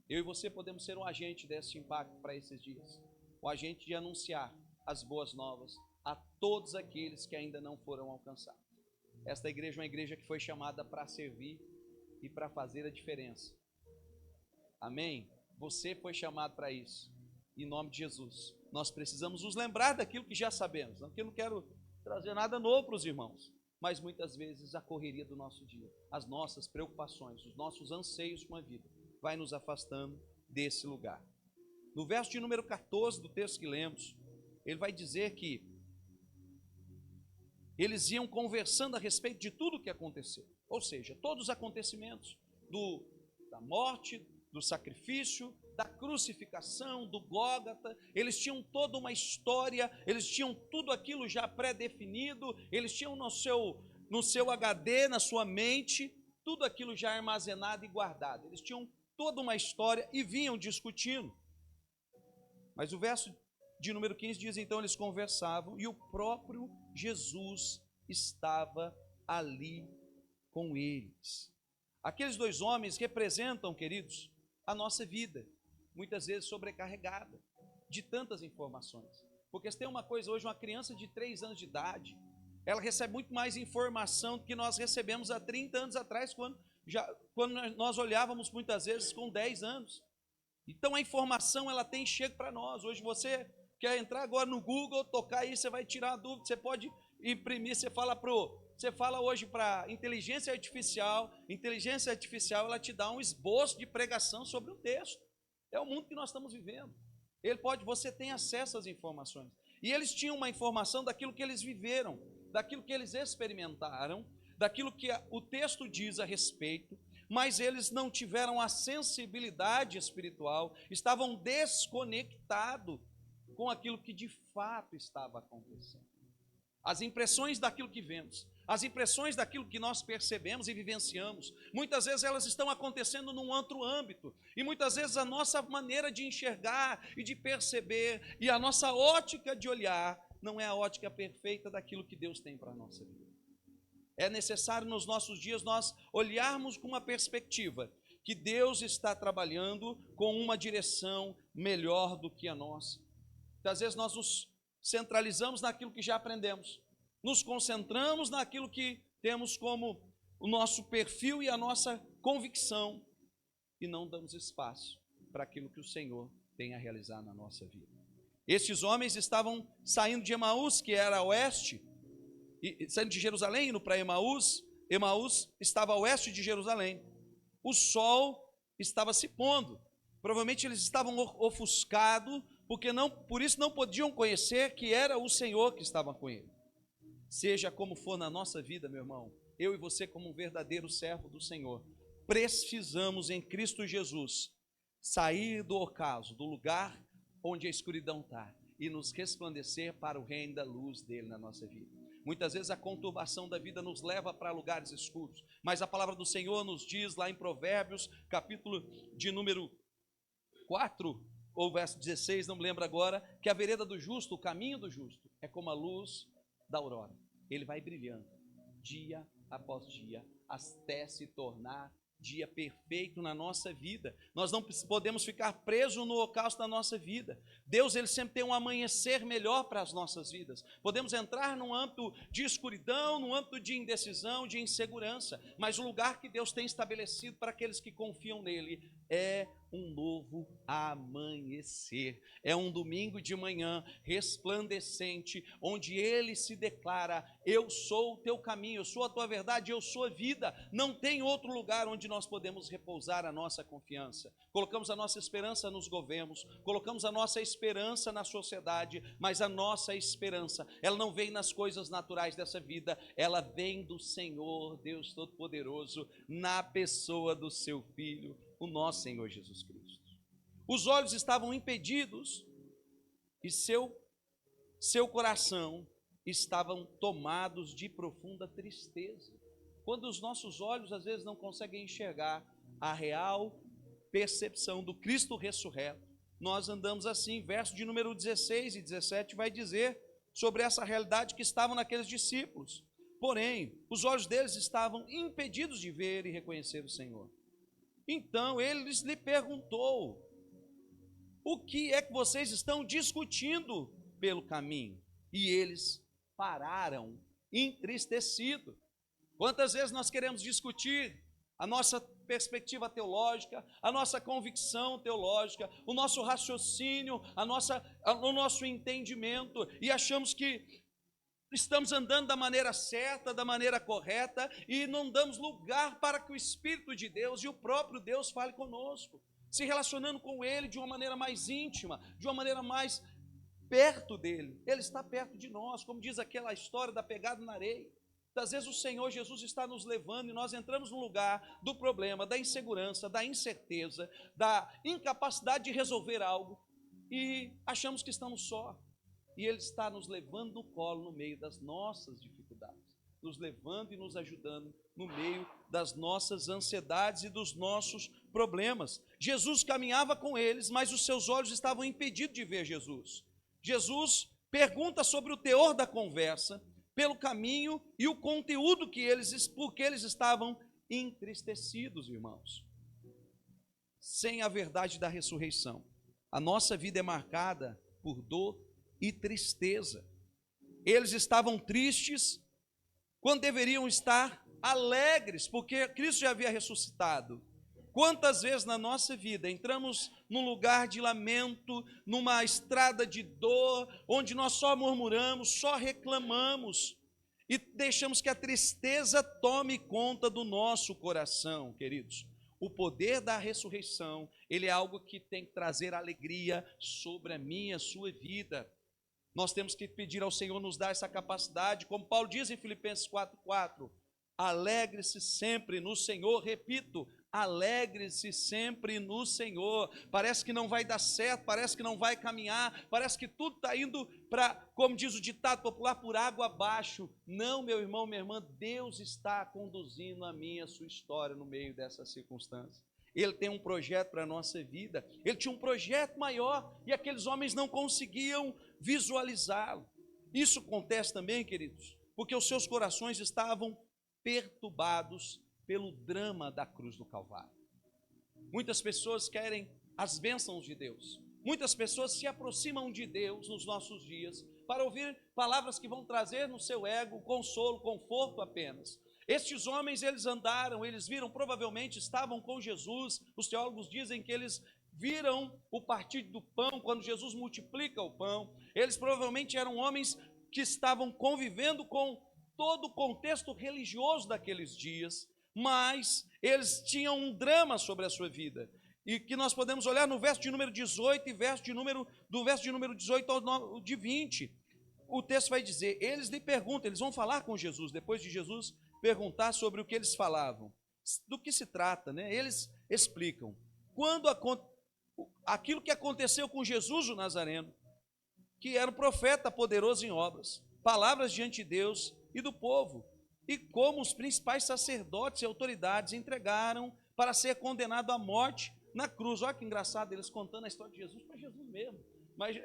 Eu e você podemos ser um agente desse impacto para esses dias. O agente de anunciar as boas novas a todos aqueles que ainda não foram alcançados. Esta igreja é uma igreja que foi chamada para servir e para fazer a diferença. Amém? Você foi chamado para isso. Em nome de Jesus. Nós precisamos nos lembrar daquilo que já sabemos. Porque eu não quero trazer nada novo para os irmãos. Mas muitas vezes a correria do nosso dia, as nossas preocupações, os nossos anseios com a vida, vai nos afastando desse lugar. No verso de número 14 do texto que lemos, ele vai dizer que eles iam conversando a respeito de tudo o que aconteceu. Ou seja, todos os acontecimentos da morte, do sacrifício, da crucificação, do Gólgota, eles tinham toda uma história, eles tinham tudo aquilo já pré-definido, eles tinham no seu HD, na sua mente, tudo aquilo já armazenado e guardado. Eles tinham toda uma história e vinham discutindo. Mas o verso de número 15 diz, então eles conversavam e o próprio Jesus estava ali com eles. Aqueles dois homens representam, queridos, a nossa vida, muitas vezes sobrecarregada de tantas informações. Porque se tem uma coisa hoje, uma criança de 3 anos de idade, ela recebe muito mais informação do que nós recebemos há 30 anos atrás, quando nós olhávamos muitas vezes com 10 anos. Então a informação ela chega para nós. Hoje você quer entrar agora no Google, tocar aí, você vai tirar a dúvida, você pode imprimir, você fala hoje para inteligência artificial ela te dá um esboço de pregação sobre um texto. É o mundo que nós estamos vivendo. Você tem acesso às informações. E eles tinham uma informação daquilo que eles viveram, daquilo que eles experimentaram, daquilo que o texto diz a respeito, mas eles não tiveram a sensibilidade espiritual, estavam desconectados com aquilo que de fato estava acontecendo. As impressões daquilo que vemos, as impressões daquilo que nós percebemos e vivenciamos, muitas vezes elas estão acontecendo num outro âmbito, e muitas vezes a nossa maneira de enxergar e de perceber, e a nossa ótica de olhar, não é a ótica perfeita daquilo que Deus tem para a nossa vida. É necessário nos nossos dias nós olharmos com uma perspectiva, que Deus está trabalhando com uma direção melhor do que a nossa. Às vezes nós nos centralizamos naquilo que já aprendemos, nos concentramos naquilo que temos como o nosso perfil e a nossa convicção, e não damos espaço para aquilo que o Senhor tem a realizar na nossa vida. Estes homens estavam saindo de Emaús, que era a oeste, e saindo de Jerusalém, indo para Emaús. Emaús estava a oeste de Jerusalém. O sol estava se pondo. Provavelmente eles estavam ofuscados, por isso não podiam conhecer que era o Senhor que estava com ele. Seja como for na nossa vida, meu irmão, eu e você, como um verdadeiro servo do Senhor, precisamos em Cristo Jesus sair do ocaso, do lugar onde a escuridão está, e nos resplandecer para o reino da luz dele na nossa vida. Muitas vezes a conturbação da vida nos leva para lugares escuros, mas a palavra do Senhor nos diz lá em Provérbios, capítulo de número 4, ou verso 16, não me lembro agora, que a vereda do justo, o caminho do justo, é como a luz da aurora. Ele vai brilhando, dia após dia, até se tornar dia perfeito na nossa vida. Nós não podemos ficar presos no ocaso da nossa vida. Deus, ele sempre tem um amanhecer melhor para as nossas vidas. Podemos entrar num âmbito de escuridão, num âmbito de indecisão, de insegurança, mas o lugar que Deus tem estabelecido para aqueles que confiam nele é um novo amanhecer. É um domingo de manhã resplandecente, onde ele se declara: eu sou o teu caminho, eu sou a tua verdade, eu sou a vida. Não tem outro lugar onde nós podemos repousar a nossa confiança. Colocamos a nossa esperança nos governos, colocamos a nossa esperança na sociedade, mas a nossa esperança, ela não vem nas coisas naturais dessa vida, ela vem do Senhor, Deus Todo-Poderoso, na pessoa do seu Filho, o nosso Senhor Jesus Cristo. Os olhos estavam impedidos e seu coração estavam tomados de profunda tristeza. Quando os nossos olhos às vezes não conseguem enxergar a real percepção do Cristo ressurreto, nós andamos assim. Verso de número 16 e 17 vai dizer sobre essa realidade que estavam naqueles discípulos. Porém, os olhos deles estavam impedidos de ver e reconhecer o Senhor. Então ele lhe perguntou: o que é que vocês estão discutindo pelo caminho? E eles pararam entristecidos. Quantas vezes nós queremos discutir a nossa perspectiva teológica, a nossa convicção teológica, o nosso raciocínio, o nosso entendimento, e achamos que estamos andando da maneira certa, da maneira correta, e não damos lugar para que o Espírito de Deus e o próprio Deus fale conosco, se relacionando com Ele de uma maneira mais íntima, de uma maneira mais perto dEle. Ele está perto de nós, como diz aquela história da pegada na areia. Às vezes o Senhor Jesus está nos levando e nós entramos no lugar do problema, da insegurança, da incerteza, da incapacidade de resolver algo, e achamos que estamos só. E Ele está nos levando no colo no meio das nossas dificuldades, nos levando e nos ajudando no meio das nossas ansiedades e dos nossos problemas. Jesus caminhava com eles, mas os seus olhos estavam impedidos de ver Jesus. Jesus pergunta sobre o teor da conversa, pelo caminho e o conteúdo porque eles estavam entristecidos, irmãos. Sem a verdade da ressurreição, a nossa vida é marcada por dor e tristeza. Eles estavam tristes quando deveriam estar alegres, porque Cristo já havia ressuscitado. Quantas vezes na nossa vida entramos num lugar de lamento, numa estrada de dor, onde nós só murmuramos, só reclamamos e deixamos que a tristeza tome conta do nosso coração, queridos. O poder da ressurreição, ele é algo que tem que trazer alegria sobre a minha, a sua vida. Nós temos que pedir ao Senhor nos dar essa capacidade, como Paulo diz em Filipenses 4:4, alegre-se sempre no Senhor, repito, alegre-se sempre no Senhor. Parece que não vai dar certo, parece que não vai caminhar, parece que tudo está indo para, como diz o ditado popular, por água abaixo. Não, meu irmão, minha irmã, Deus está conduzindo a minha, a sua história no meio dessas circunstâncias. Ele tem um projeto para a nossa vida, ele tinha um projeto maior e aqueles homens não conseguiam visualizá-lo. Isso acontece também, queridos, porque os seus corações estavam perturbados pelo drama da cruz do Calvário. Muitas pessoas querem as bênçãos de Deus. Muitas pessoas se aproximam de Deus nos nossos dias para ouvir palavras que vão trazer no seu ego consolo, conforto apenas. Estes homens, eles andaram, eles viram, provavelmente estavam com Jesus. Os teólogos dizem que eles viram o partir do pão, quando Jesus multiplica o pão. Eles provavelmente eram homens que estavam convivendo com todo o contexto religioso daqueles dias, mas eles tinham um drama sobre a sua vida, e que nós podemos olhar no verso de número 18 e do verso de número 18 ao de 20, o texto vai dizer, eles lhe perguntam, eles vão falar com Jesus, depois de Jesus perguntar sobre o que eles falavam, do que se trata, né? Eles explicam, aquilo que aconteceu com Jesus o Nazareno, que era um profeta poderoso em obras, palavras diante de Deus e do povo, e como os principais sacerdotes e autoridades entregaram para ser condenado à morte na cruz. Olha que engraçado, eles contando a história de Jesus para Jesus mesmo, mas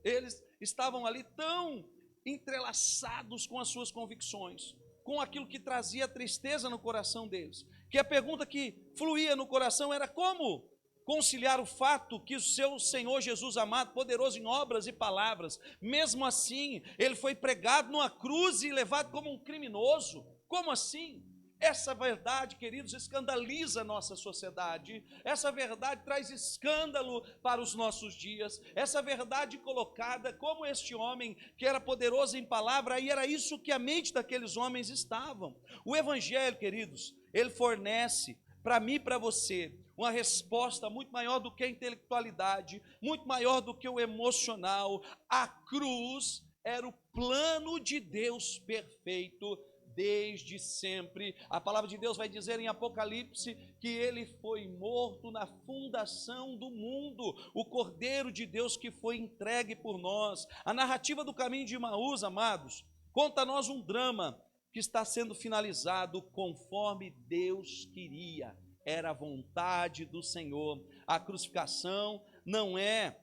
eles estavam ali tão entrelaçados com as suas convicções, com aquilo que trazia tristeza no coração deles, que a pergunta que fluía no coração era como conciliar o fato que o seu Senhor Jesus amado, poderoso em obras e palavras, mesmo assim, ele foi pregado numa cruz e levado como um criminoso. Como assim? Essa verdade, queridos, escandaliza a nossa sociedade. Essa verdade traz escândalo para os nossos dias. Essa verdade colocada como este homem que era poderoso em palavra, e era isso que a mente daqueles homens estavam. O evangelho, queridos, ele fornece para mim e para você uma resposta muito maior do que a intelectualidade, muito maior do que o emocional. A cruz era o plano de Deus perfeito desde sempre. A palavra de Deus vai dizer em Apocalipse que ele foi morto na fundação do mundo, o Cordeiro de Deus que foi entregue por nós. A narrativa do caminho de Emaús, amados, conta a nós um drama que está sendo finalizado conforme Deus queria. Era a vontade do Senhor. A crucificação não é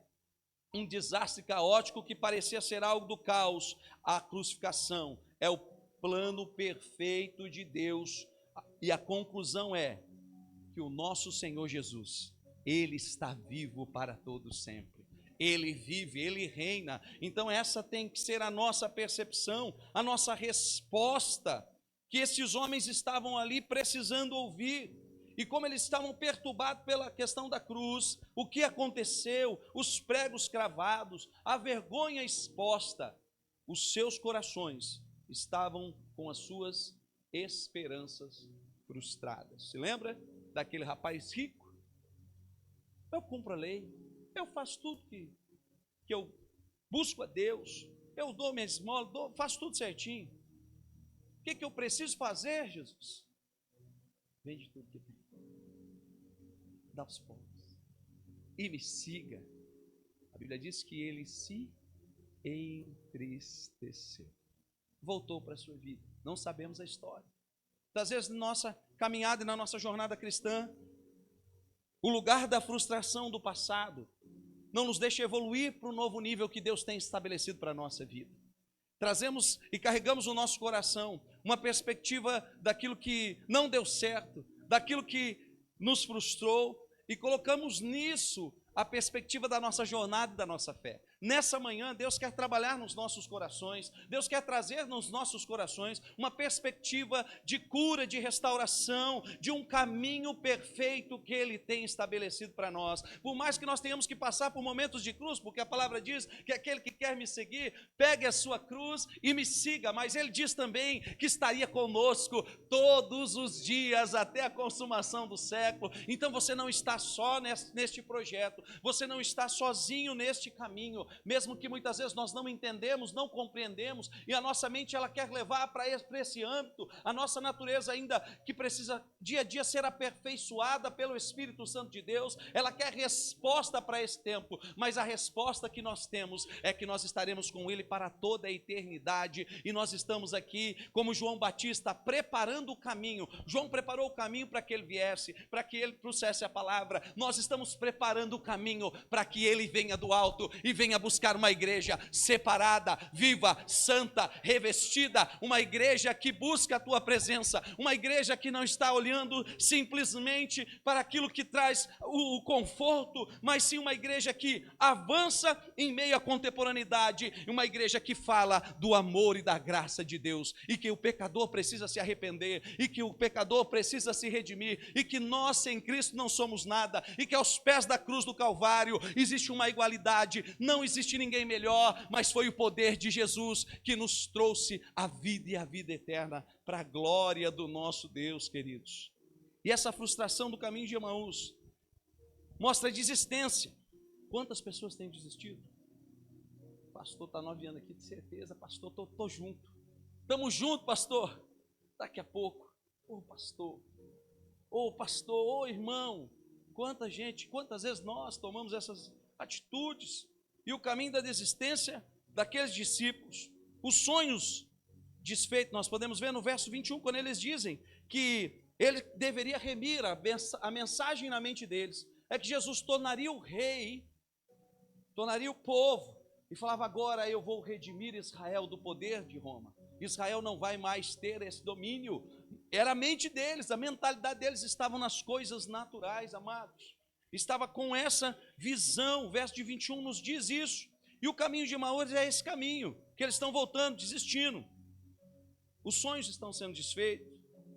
um desastre caótico que parecia ser algo do caos. A crucificação é o plano perfeito de Deus. E a conclusão é que o nosso Senhor Jesus, ele está vivo para todo sempre. Ele vive, ele reina. Então essa tem que ser a nossa percepção, a nossa resposta, que esses homens estavam ali precisando ouvir. E como eles estavam perturbados pela questão da cruz, o que aconteceu, os pregos cravados, a vergonha exposta, os seus corações estavam com as suas esperanças frustradas. Se lembra daquele rapaz rico? Eu cumpro a lei, eu faço tudo que eu busco a Deus, eu dou minha esmola, faço tudo certinho. O que eu preciso fazer, Jesus? Vende tudo que tem, dá aos pobres e me siga. A Bíblia diz que ele se entristeceu, voltou para a sua vida. Não sabemos a história. Às vezes na nossa caminhada e na nossa jornada cristã, o lugar da frustração do passado não nos deixa evoluir para o novo nível que Deus tem estabelecido para a nossa vida. Trazemos e carregamos no nosso coração uma perspectiva daquilo que não deu certo, daquilo que nos frustrou, e colocamos nisso a perspectiva da nossa jornada e da nossa fé. Nessa manhã, Deus quer trabalhar nos nossos corações, Deus quer trazer nos nossos corações uma perspectiva de cura, de restauração, de um caminho perfeito que Ele tem estabelecido para nós. Por mais que nós tenhamos que passar por momentos de cruz, porque a palavra diz que aquele que quer me seguir, pegue a sua cruz e me siga, mas Ele diz também que estaria conosco todos os dias até a consumação do século. Então você não está só neste projeto, você não está sozinho neste caminho. mesmo que muitas vezes nós não entendemos, não compreendemos, e a nossa mente ela quer levar para esse âmbito, a nossa natureza ainda que precisa dia a dia ser aperfeiçoada pelo Espírito Santo de Deus, ela quer resposta para esse tempo, mas a resposta que nós temos é que nós estaremos com Ele para toda a eternidade, e nós estamos aqui como João Batista preparando o caminho. João preparou o caminho para que ele viesse, para que ele trouxesse a palavra. Nós estamos preparando o caminho para que ele venha do alto e venha buscar uma igreja separada, viva, santa, revestida, uma igreja que busca a tua presença, uma igreja que não está olhando simplesmente para aquilo que traz o conforto, mas sim uma igreja que avança em meio à contemporaneidade, uma igreja que fala do amor e da graça de Deus, e que o pecador precisa se arrepender, e que o pecador precisa se redimir, e que nós sem Cristo não somos nada, e que aos pés da cruz do Calvário existe uma igualdade, não existe ninguém melhor, mas foi o poder de Jesus que nos trouxe a vida e a vida eterna, para a glória do nosso Deus, queridos. E essa frustração do caminho de Emaús mostra a desistência. Quantas pessoas têm desistido? Pastor, está 9 anos aqui, de certeza. Pastor, estou junto. Estamos juntos, pastor. Daqui a pouco. Pastor. Pastor, irmão. Quanta gente, quantas vezes nós tomamos essas atitudes. E o caminho da desistência daqueles discípulos. Os sonhos desfeitos, nós podemos ver no verso 21, quando eles dizem que ele deveria remir a mensagem na mente deles. É que Jesus tornaria o rei, tornaria o povo, e falava: agora eu vou redimir Israel do poder de Roma. Israel não vai mais ter esse domínio. Era a mente deles, a mentalidade deles estava nas coisas naturais, amados. Estava com essa visão. O verso de 21 nos diz isso. E o caminho de Emaús é esse caminho, que eles estão voltando, desistindo. Os sonhos estão sendo desfeitos,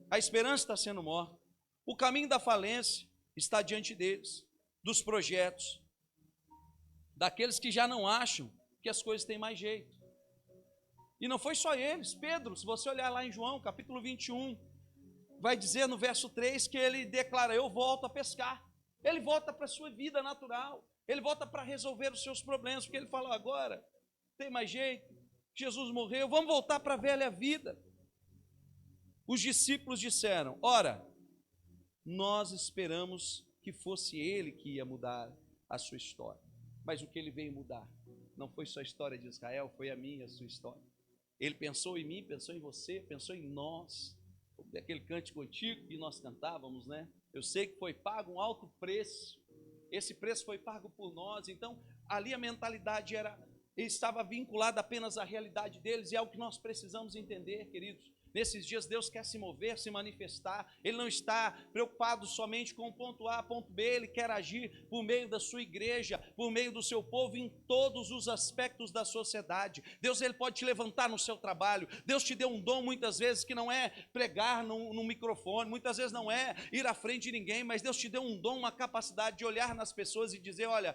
a esperança está sendo morta. O caminho da falência está diante deles, dos projetos, daqueles que já não acham que as coisas têm mais jeito. E não foi só eles. Pedro, se você olhar lá em João, capítulo 21, vai dizer no verso 3 que ele declara: eu volto a pescar. Ele volta para a sua vida natural, ele volta para resolver os seus problemas, porque ele fala: agora tem mais jeito, Jesus morreu, vamos voltar para a velha vida. Os discípulos disseram: ora, nós esperamos que fosse ele que ia mudar a sua história. Mas o que ele veio mudar não foi só a história de Israel, foi a minha e a sua história. Ele pensou em mim, pensou em você, pensou em nós. Aquele cântico antigo que nós cantávamos, né? Eu sei que foi pago um alto preço. Esse preço foi pago por nós. Então, ali a mentalidade estava vinculada apenas à realidade deles, e é o que nós precisamos entender, queridos. Nesses dias Deus quer se mover, se manifestar. Ele não está preocupado somente com o ponto A, ponto B. Ele quer agir por meio da sua igreja, por meio do seu povo, em todos os aspectos da sociedade. Deus, ele pode te levantar no seu trabalho. Deus te deu um dom muitas vezes que não é pregar no microfone, muitas vezes não é ir à frente de ninguém, mas Deus te deu um dom, uma capacidade de olhar nas pessoas e dizer: olha,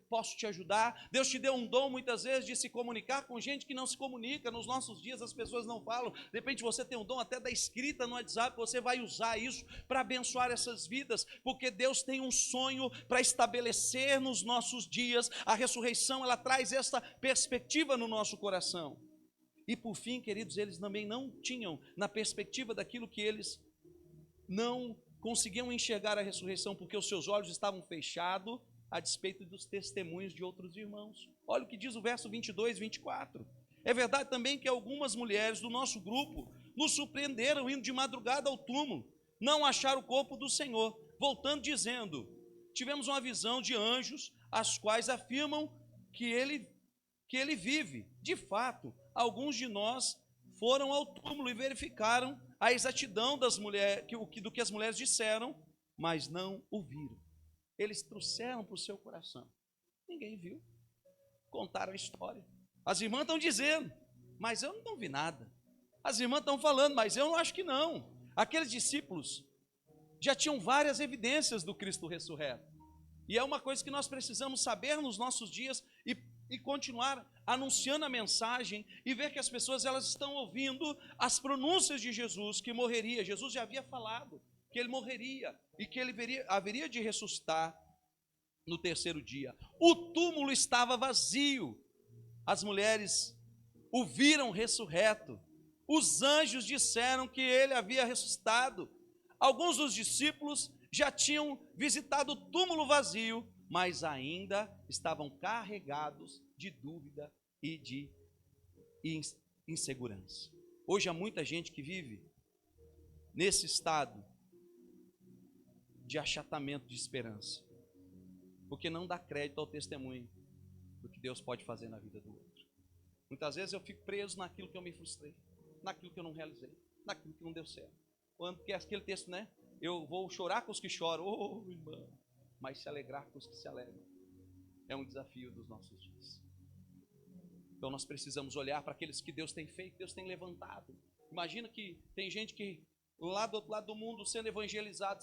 posso te ajudar. Deus te deu um dom muitas vezes de se comunicar com gente que não se comunica. Nos nossos dias as pessoas não falam. De repente você tem um dom até da escrita no WhatsApp, você vai usar isso para abençoar essas vidas, porque Deus tem um sonho para estabelecer nos nossos dias. A ressurreição, ela traz essa perspectiva no nosso coração. E por fim, queridos, eles também não tinham na perspectiva daquilo que eles não conseguiam enxergar a ressurreição, porque os seus olhos estavam fechados a despeito dos testemunhos de outros irmãos. Olha o que diz o verso 22, 24. É verdade também que algumas mulheres do nosso grupo nos surpreenderam indo de madrugada ao túmulo, não acharam o corpo do Senhor, voltando dizendo: tivemos uma visão de anjos, as quais afirmam que ele vive. De fato, alguns de nós foram ao túmulo e verificaram a exatidão do que as mulheres disseram, mas não o viram. Eles trouxeram para o seu coração. Ninguém viu. Contaram a história. As irmãs estão dizendo, mas eu não vi nada. As irmãs estão falando, mas eu não acho que não. Aqueles discípulos já tinham várias evidências do Cristo ressurreto. E é uma coisa que nós precisamos saber nos nossos dias e continuar anunciando a mensagem e ver que as pessoas elas estão ouvindo as pronúncias de Jesus, que morreria. Jesus já havia falado que ele morreria e que ele haveria de ressuscitar. no terceiro dia. O túmulo estava vazio. As mulheres o viram ressurreto. Os anjos disseram que ele havia ressuscitado. Alguns dos discípulos já tinham visitado o túmulo vazio, mas ainda estavam carregados de dúvida e de insegurança. Hoje há muita gente que vive nesse estado de achatamento de esperança, porque não dá crédito ao testemunho do que Deus pode fazer na vida do outro. Muitas vezes eu fico preso naquilo que eu me frustrei, naquilo que eu não realizei, naquilo que não deu certo. Porque aquele texto, né? Eu vou chorar com os que choram, oh, irmão, mas se alegrar com os que se alegram. É um desafio dos nossos dias. Então nós precisamos olhar para aqueles que Deus tem feito, Deus tem levantado. Imagina que tem gente que lá do outro lado do mundo sendo evangelizado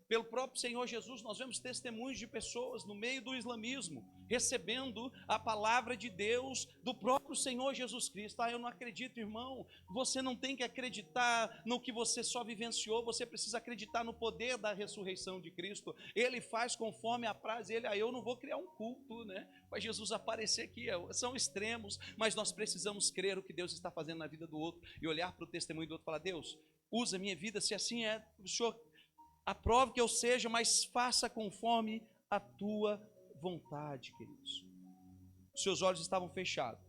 pelo próprio Senhor Jesus. Nós vemos testemunhos de pessoas no meio do islamismo recebendo a palavra de Deus do próprio Senhor Jesus Cristo. Eu não acredito, irmão. Você não tem que acreditar no que você só vivenciou, você precisa acreditar no poder da ressurreição de Cristo. Ele faz conforme apraz ele. Eu não vou criar um culto, né, para Jesus aparecer aqui. São extremos, mas nós precisamos crer o que Deus está fazendo na vida do outro e olhar para o testemunho do outro e falar: Deus, usa a minha vida, se assim é, o Senhor aprove que eu seja, mas faça conforme a tua vontade, queridos. Seus olhos estavam fechados,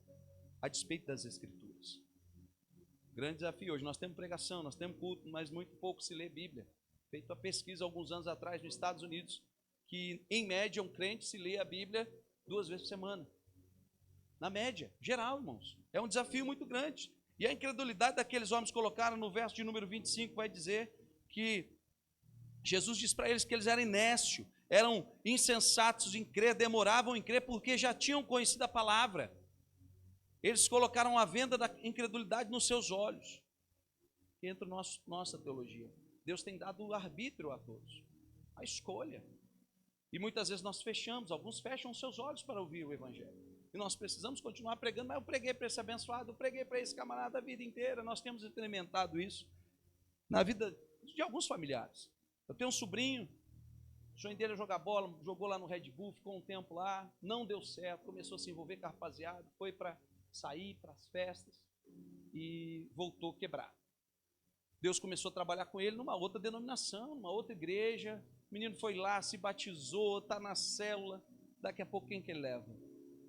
a despeito das Escrituras. Grande desafio hoje. Nós temos pregação, nós temos culto, mas muito pouco se lê Bíblia. Feito a pesquisa alguns anos atrás nos Estados Unidos, que em média um crente se lê a Bíblia 2 vezes por semana. Na média, geral, irmãos. É um desafio muito grande. E a incredulidade daqueles homens colocaram no verso de número 25, vai dizer que Jesus diz para eles que eles eram inécios, eram insensatos em crer, demoravam em crer porque já tinham conhecido a palavra. Eles colocaram a venda da incredulidade nos seus olhos. E entra nossa teologia. Deus tem dado o arbítrio a todos, a escolha. E muitas vezes nós fechamos, alguns fecham os seus olhos para ouvir o Evangelho. E nós precisamos continuar pregando, mas eu preguei para esse abençoado, eu preguei para esse camarada a vida inteira. Nós temos implementado isso na vida de alguns familiares. Eu tenho um sobrinho, o sonho dele é jogar bola, jogou lá no Red Bull, ficou um tempo lá, não deu certo, começou a se envolver com a rapaziada, foi para sair para as festas e voltou quebrado. Deus começou a trabalhar com ele numa outra denominação, numa outra igreja. O menino foi lá, se batizou, está na célula. Daqui a pouco quem que ele leva?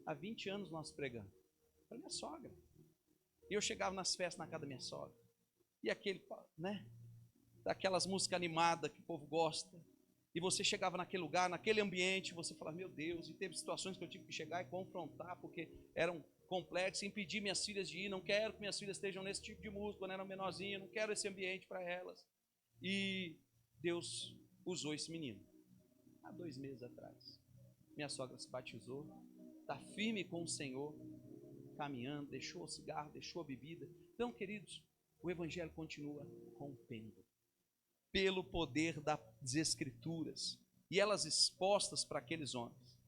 Há 20 anos nós pregamos. Para minha sogra. E eu chegava nas festas na casa da minha sogra. E aquele, né? Daquelas músicas animadas que o povo gosta. E você chegava naquele lugar, naquele ambiente, você falava: meu Deus. E teve situações que eu tive que chegar e confrontar, porque eram complexos, impedir minhas filhas de ir. Não quero que minhas filhas estejam nesse tipo de música quando eram menorzinhas. Não quero esse ambiente para elas. E Deus usou esse menino. Há 2 meses atrás. Minha sogra se batizou. Está firme com o Senhor, caminhando, deixou o cigarro, deixou a bebida. Então, queridos, o Evangelho continua rompendo pelo poder das Escrituras, e elas expostas para aqueles homens.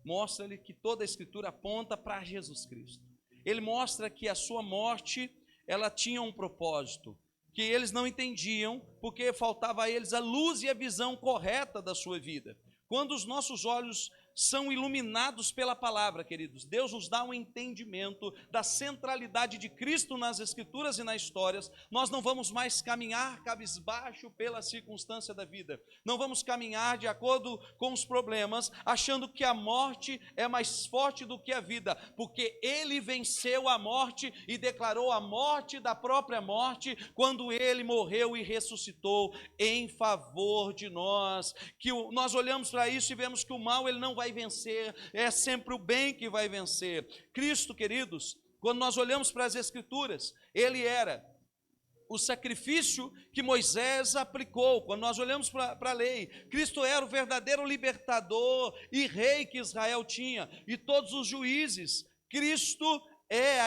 Mostra-lhe que toda a Escritura aponta para Jesus Cristo. Ele mostra que a sua morte, ela tinha um propósito, que eles não entendiam, porque faltava a eles a luz e a visão correta da sua vida. Quando os nossos olhos são iluminados pela palavra, queridos, Deus nos dá um entendimento da centralidade de Cristo nas Escrituras e nas histórias. Nós não vamos mais caminhar cabisbaixo pela circunstância da vida, não vamos caminhar de acordo com os problemas, achando que a morte é mais forte do que a vida, porque Ele venceu a morte e declarou a morte da própria morte, quando Ele morreu e ressuscitou em favor de nós. Que nós olhamos para isso e vemos que o mal ele não vai vencer, é sempre o bem que vai vencer. Cristo, queridos, quando nós olhamos para as Escrituras, ele era o sacrifício que Moisés aplicou. Quando nós olhamos para a lei, Cristo era o verdadeiro libertador e rei que Israel tinha, e todos os juízes. Cristo é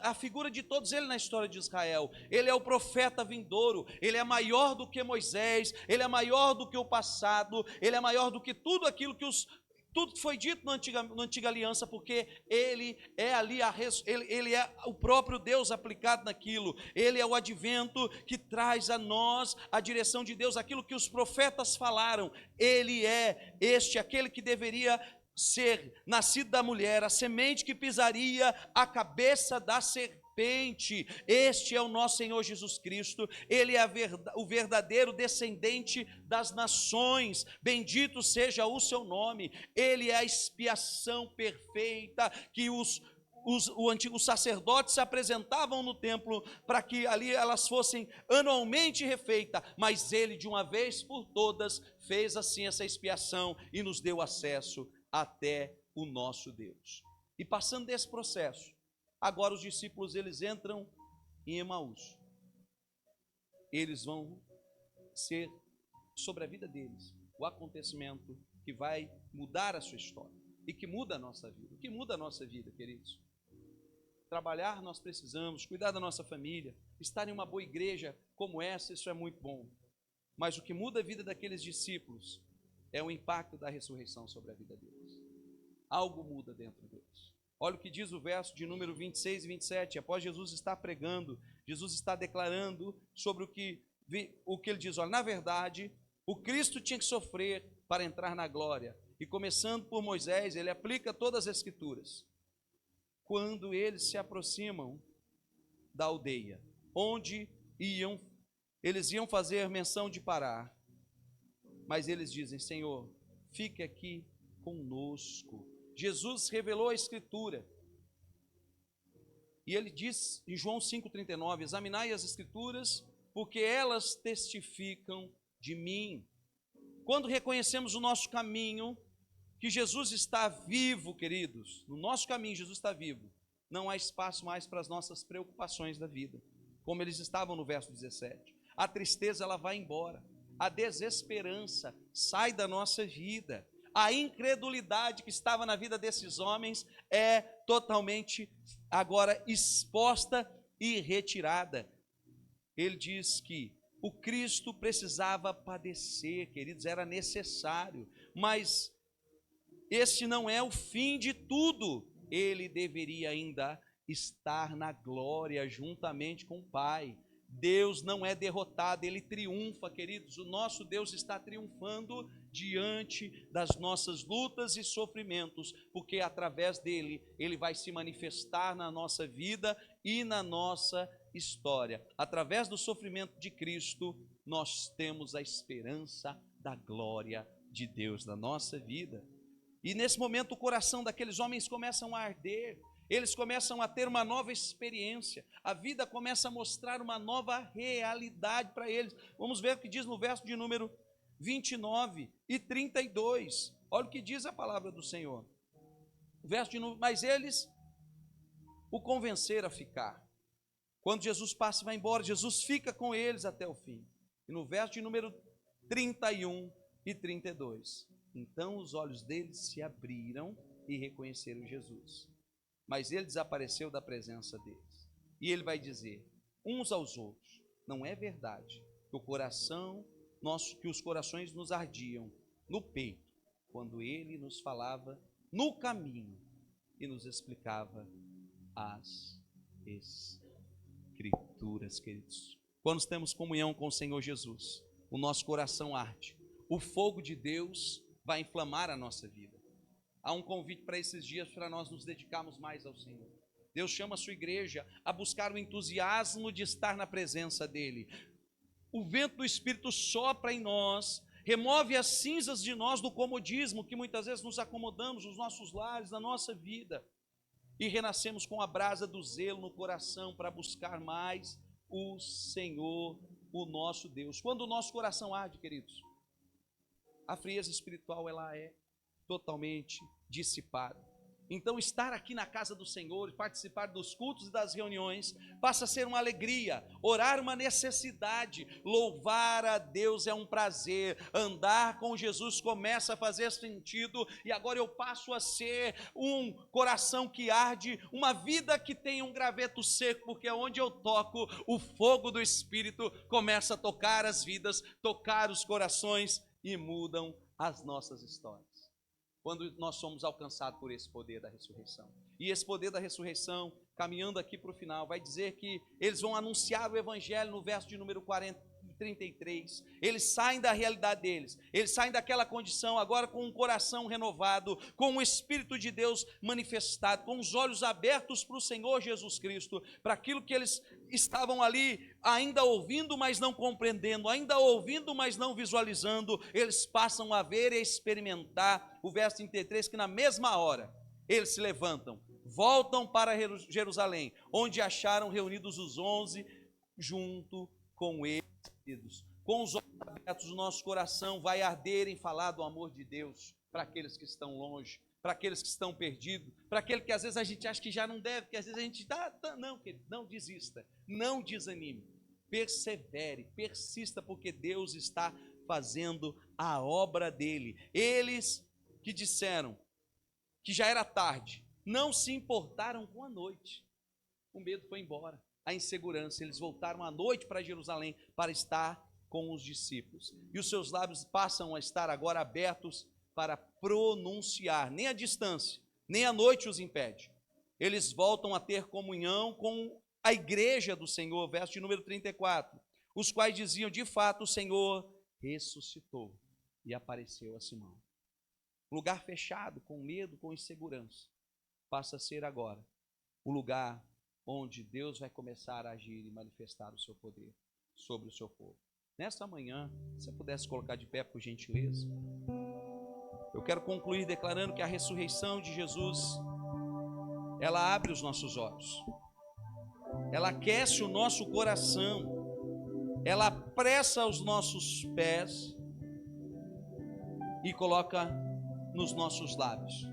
a figura de todos eles na história de Israel. Ele é o profeta vindouro, ele é maior do que Moisés, ele é maior do que o passado, ele é maior do que tudo aquilo que os tudo que foi dito na antiga aliança, porque ele é ali ele é o próprio Deus aplicado naquilo. Ele é o advento que traz a nós a direção de Deus, aquilo que os profetas falaram. Ele é aquele que deveria ser nascido da mulher, a semente que pisaria a cabeça da serpente. Este é o nosso Senhor Jesus Cristo. Ele é o verdadeiro descendente das nações. Bendito seja o seu nome. Ele é a expiação perfeita que os antigos sacerdotes se apresentavam no templo para que ali elas fossem anualmente refeitas, mas ele de uma vez por todas fez assim essa expiação e nos deu acesso até o nosso Deus. E passando desse processo, agora os discípulos eles entram em Emaús. Eles vão ser sobre a vida deles o acontecimento que vai mudar a sua história e que muda a nossa vida. O que muda a nossa vida, queridos? Trabalhar nós precisamos, cuidar da nossa família, estar em uma boa igreja como essa, isso é muito bom. Mas o que muda a vida daqueles discípulos é o impacto da ressurreição sobre a vida deles. Algo muda dentro deles. Olha o que diz o verso de número 26 e 27. Após Jesus estar pregando, Jesus está declarando sobre o que ele diz. Olha, na verdade, o Cristo tinha que sofrer para entrar na glória. E começando por Moisés, ele aplica todas as escrituras. Quando eles se aproximam da aldeia, onde eles iam fazer menção de parar, mas eles dizem: Senhor, fique aqui conosco. Jesus revelou a escritura, e ele diz em João 5,39: examinai as escrituras, porque elas testificam de mim. Quando reconhecemos o nosso caminho, que Jesus está vivo, queridos, no nosso caminho Jesus está vivo, não há espaço mais para as nossas preocupações da vida, como eles estavam no verso 17. A tristeza ela vai embora, a desesperança sai da nossa vida, a incredulidade que estava na vida desses homens é totalmente agora exposta e retirada. Ele diz que o Cristo precisava padecer, queridos, era necessário, mas este não é o fim de tudo. Ele deveria ainda estar na glória juntamente com o Pai. Deus não é derrotado, Ele triunfa, queridos. O nosso Deus está triunfando diante das nossas lutas e sofrimentos, porque através dele, Ele vai se manifestar na nossa vida e na nossa história. Através do sofrimento de Cristo, nós temos a esperança da glória de Deus na nossa vida. E nesse momento o coração daqueles homens começa a arder, eles começam a ter uma nova experiência, a vida começa a mostrar uma nova realidade para eles. Vamos ver o que diz no verso de número 29 e 32. Olha o que diz a palavra do Senhor. O verso de número, mas eles o convenceram a ficar. Quando Jesus passa e vai embora, Jesus fica com eles até o fim. E no verso de número 31 e 32. Então os olhos deles se abriram e reconheceram Jesus. Mas ele desapareceu da presença deles. E ele vai dizer uns aos outros: não é verdade que os corações nos ardiam no peito, quando ele nos falava no caminho e nos explicava as Escrituras, queridos. Quando temos comunhão com o Senhor Jesus, o nosso coração arde. O fogo de Deus vai inflamar a nossa vida. Há um convite para esses dias para nós nos dedicarmos mais ao Senhor. Deus chama a sua igreja a buscar o entusiasmo de estar na presença dEle. O vento do Espírito sopra em nós, remove as cinzas de nós do comodismo que muitas vezes nos acomodamos nos nossos lares, na nossa vida, e renascemos com a brasa do zelo no coração para buscar mais o Senhor, o nosso Deus. Quando o nosso coração arde, queridos, a frieza espiritual ela é totalmente dissipada. Então estar aqui na casa do Senhor, participar dos cultos e das reuniões, passa a ser uma alegria, orar uma necessidade, louvar a Deus é um prazer, andar com Jesus começa a fazer sentido, e agora eu passo a ser um coração que arde, uma vida que tem um graveto seco, porque onde eu toco, o fogo do Espírito começa a tocar as vidas, tocar os corações e mudam as nossas histórias. quando nós somos alcançados por esse poder da ressurreição. E esse poder da ressurreição, caminhando aqui para o final, vai dizer que eles vão anunciar o evangelho no verso de número 33. Eles saem da realidade deles, eles saem daquela condição agora com um coração renovado, com o Espírito de Deus manifestado, com os olhos abertos para o Senhor Jesus Cristo, para aquilo que eles estavam ali ainda ouvindo, mas não compreendendo, ainda ouvindo, mas não visualizando. Eles passam a ver e a experimentar. O verso 33, que na mesma hora eles se levantam, voltam para Jerusalém, onde acharam reunidos os 11 junto com eles. Com os olhos abertos, o nosso coração vai arder em falar do amor de Deus para aqueles que estão longe, para aqueles que estão perdidos, para aquele que às vezes a gente acha que já não deve, que às vezes a gente não, querido, não desista, não desanime, persevere, persista, porque Deus está fazendo a obra dele. Eles que disseram que já era tarde, não se importaram com a noite, o medo foi embora, a insegurança, eles voltaram à noite para Jerusalém para estar com os discípulos, e os seus lábios passam a estar agora abertos para pronunciar, nem a distância, nem a noite os impede. Eles voltam a ter comunhão com a igreja do Senhor, verso de número 34, os quais diziam: de fato o Senhor ressuscitou e apareceu a Simão. Lugar fechado, com medo, com insegurança, passa a ser agora o lugar onde Deus vai começar a agir e manifestar o seu poder sobre o seu povo. Nesta manhã, se você pudesse colocar de pé, por gentileza. Eu quero concluir declarando que a ressurreição de Jesus, ela abre os nossos olhos, ela aquece o nosso coração, ela apressa os nossos pés e coloca nos nossos lábios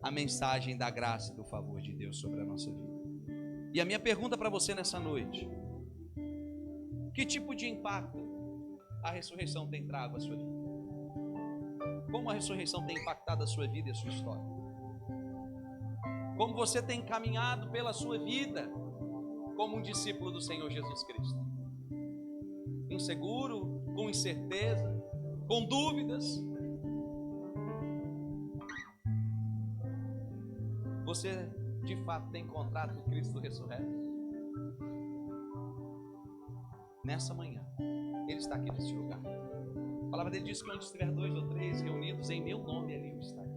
a mensagem da graça e do favor de Deus sobre a nossa vida. E a minha pergunta para você nessa noite: que tipo de impacto a ressurreição tem trago à sua vida? Como a ressurreição tem impactado a sua vida e a sua história? Como você tem caminhado pela sua vida como um discípulo do Senhor Jesus Cristo? Inseguro, com incerteza, com dúvidas? Você de fato tem encontrado o Cristo ressurreto? Nessa manhã, Ele está aqui neste lugar. A palavra dele diz que onde estiver 2 ou 3 reunidos em meu nome, ali eu estarei.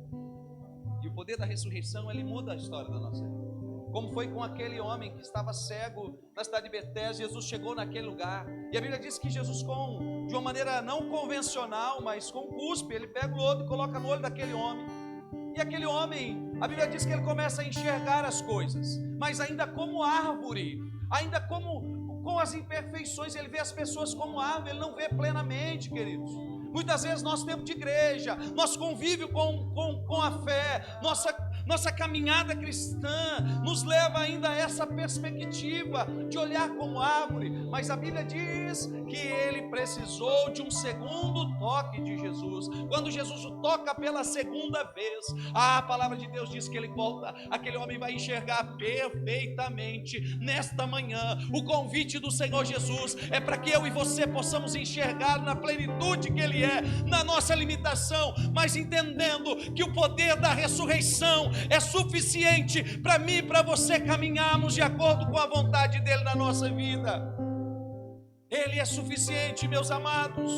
E o poder da ressurreição, ele muda a história da nossa vida. Como foi com aquele homem que estava cego na cidade de Betesda, Jesus chegou naquele lugar. E a Bíblia diz que Jesus, de uma maneira não convencional, mas com cuspe, ele pega o lodo e coloca no olho daquele homem. E aquele homem, a Bíblia diz que ele começa a enxergar as coisas, mas ainda como árvore, ainda com as imperfeições, ele vê as pessoas como árvore, ele não vê plenamente, queridos. Muitas vezes nosso tempo de igreja, nosso convívio com a fé, nossa caminhada cristã nos leva ainda a essa perspectiva de olhar como árvore, mas a Bíblia diz que ele precisou de um segundo toque de Jesus. Quando Jesus o toca pela segunda vez, a palavra de Deus diz que ele volta, aquele homem vai enxergar perfeitamente. Nesta manhã, o convite do Senhor Jesus é para que eu e você possamos enxergar na plenitude que ele é, na nossa limitação, mas entendendo que o poder da ressurreição é suficiente para mim e para você caminharmos de acordo com a vontade dele na nossa vida. Ele é suficiente, meus amados.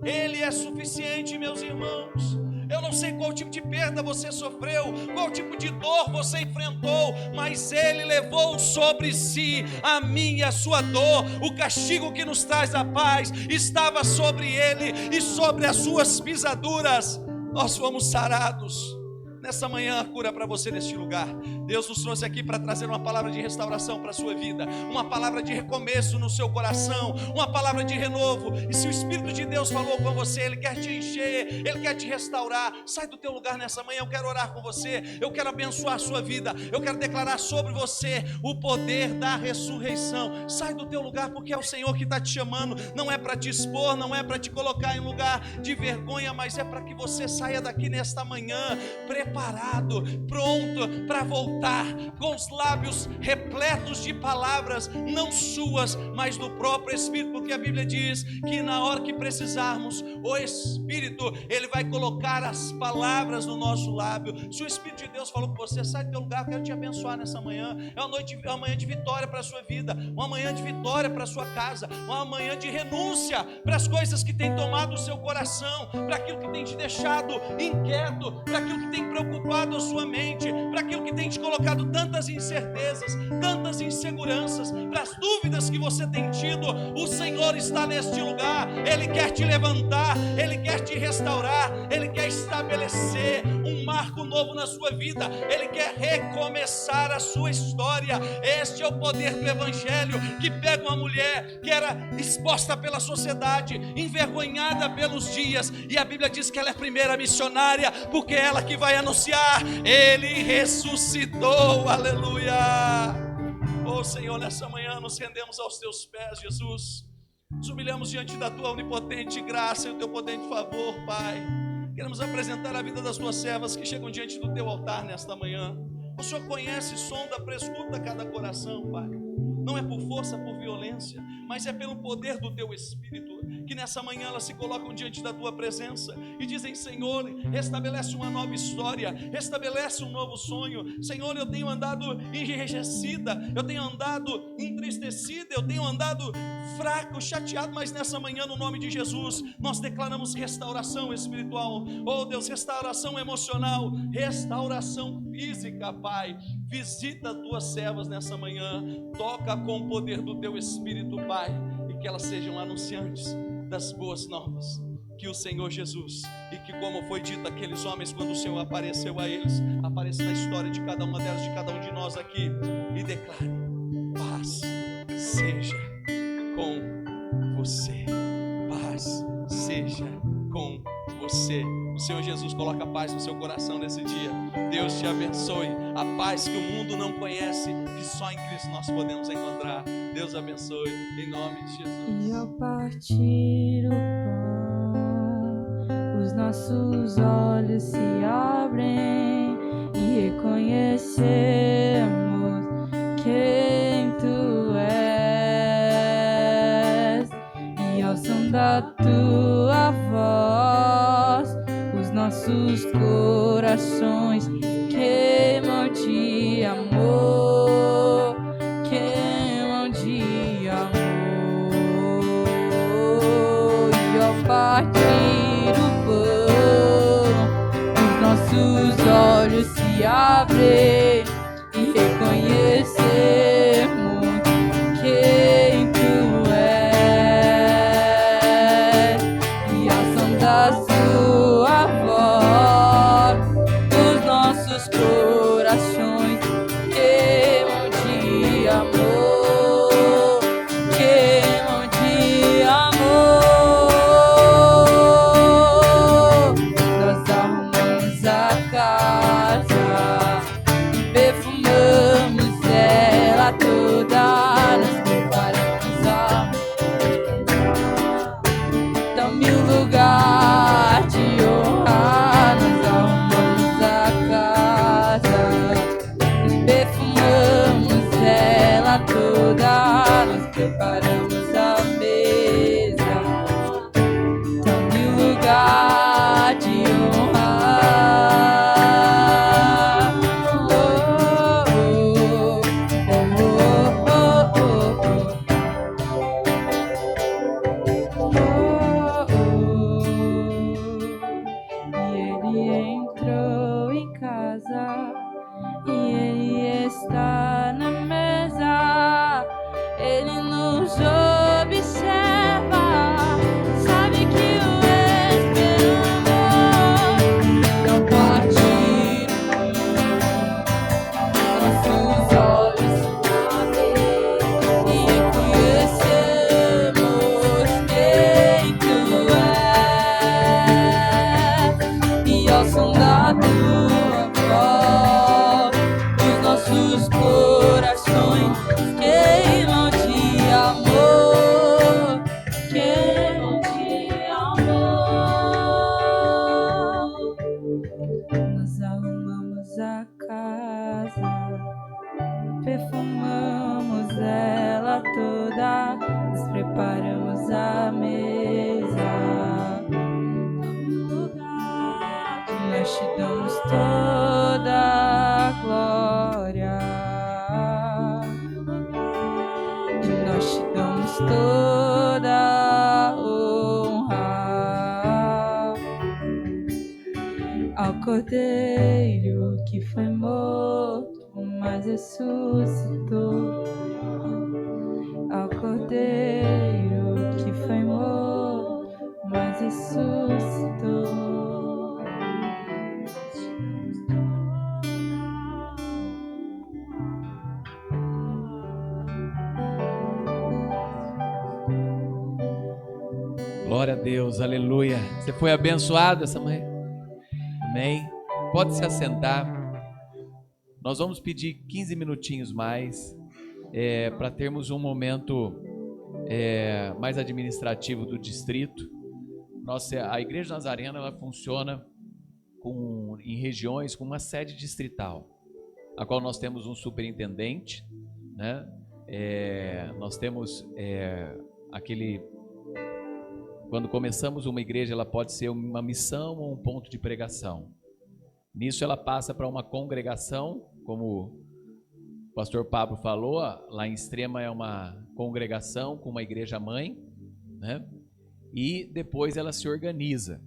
Ele é suficiente, meus irmãos. Eu não sei qual tipo de perda você sofreu, qual tipo de dor você enfrentou, mas Ele levou sobre si a minha e a sua dor. O castigo que nos traz a paz estava sobre Ele, e sobre as suas pisaduras nós fomos sarados. Nessa manhã, a cura para você neste lugar. Deus nos trouxe aqui para trazer uma palavra de restauração para a sua vida, uma palavra de recomeço no seu coração, uma palavra de renovo. E se o Espírito de Deus falou com você, Ele quer te encher, Ele quer te restaurar. Sai do teu lugar nessa manhã, eu quero orar com você, eu quero abençoar a sua vida, eu quero declarar sobre você o poder da ressurreição. Sai do teu lugar, porque é o Senhor que está te chamando. Não é para te expor, não é para te colocar em lugar de vergonha, mas é para que você saia daqui nesta manhã preparado preparado, pronto para voltar, com os lábios repletos de palavras, não suas, mas do próprio Espírito, porque a Bíblia diz que na hora que precisarmos, o Espírito, Ele vai colocar as palavras no nosso lábio. Se o Espírito de Deus falou com você, sai do teu lugar, eu quero te abençoar nessa manhã. É uma manhã de vitória para a sua vida, uma manhã de vitória para a sua casa, uma manhã de renúncia para as coisas que têm tomado o seu coração, para aquilo que tem te deixado inquieto, para aquilo que tem preocupado a sua mente, para aquilo que tem te colocado tantas incertezas, tantas inseguranças, para as dúvidas que você tem tido. O Senhor está neste lugar, Ele quer te levantar, Ele quer te restaurar, Ele quer estabelecer um marco novo na sua vida, Ele quer recomeçar a sua história. Este é o poder do Evangelho, que pega uma mulher que era exposta pela sociedade, envergonhada pelos dias, e a Bíblia diz que ela é a primeira missionária, porque é ela que vai anunciar: Ele ressuscitou, aleluia. Oh Senhor, nessa manhã nos rendemos aos teus pés, Jesus, nos humilhamos diante da tua onipotente graça e o teu potente favor, Pai. Queremos apresentar a vida das tuas servas que chegam diante do teu altar nesta manhã. O Senhor conhece, sonda, prescruta cada coração, Pai. Não é por força, por violência, mas é pelo poder do teu Espírito, que nessa manhã elas se colocam diante da tua presença e dizem: Senhor, restabelece uma nova história, restabelece um novo sonho. Senhor, eu tenho andado enrijecida, eu tenho andado entristecida, eu tenho andado fraco, chateado, mas nessa manhã, no nome de Jesus, nós declaramos restauração espiritual. Oh Deus, restauração emocional, restauração física, Pai. Visita as tuas servas nessa manhã, toca com o poder do teu Espírito, Pai, e que elas sejam anunciantes das boas novas, que o Senhor Jesus, e que, como foi dito aqueles homens quando o Senhor apareceu a eles, apareça na história de cada uma delas, de cada um de nós aqui, e declare: paz seja com você, paz seja com você. O Senhor Jesus coloca paz no seu coração nesse dia. Deus te abençoe. A paz que o mundo não conhece, que só em Cristo nós podemos encontrar. Deus abençoe, em nome de Jesus. E ao partir o pão, os nossos olhos se abrem e reconhecemos quem tu és. E ao som da tua voz, os nossos corações queimam de amor, queimam de amor. E ao partir o pão, os nossos olhos se abrem e reconhecemos quem tu és. E ao som da sua voz, os nossos corações queimam de amor, queimam de amor. Nós arrumamos a casa e perfumamos ela toda, nos preparamos a mesa. Dá-me um lugar de honra. Nós arrumamos a casa e perfumamos ela toda, nos preparamos a mesa. Dá-me um lugar de honra. E ele entrou em casa e ele está na mesa. Ele nos observa, sabe que o esperamos. E ao partir nossos olhos se abrem e reconhecemos quem tu és. E ao som da tua voz, os nossos corações queimam de amor. Nós te damos toda a glória. Nós te damos toda a honra ao Cordeiro que foi morto, mas ressuscitou. Ao Cordeiro que foi morto, mas ressuscitou. Glória a Deus, aleluia. Você foi abençoado essa manhã? Amém? Pode se assentar. Nós vamos pedir 15 minutinhos mais para termos um momento mais administrativo do distrito. A Igreja Nazarena ela funciona em regiões com uma sede distrital, a qual nós temos um superintendente, né? Nós temos quando começamos uma igreja, ela pode ser uma missão ou um ponto de pregação. Nisso ela passa para uma congregação, como o pastor Pablo falou, lá em Extrema é uma congregação com uma igreja mãe, né? E depois ela se organiza.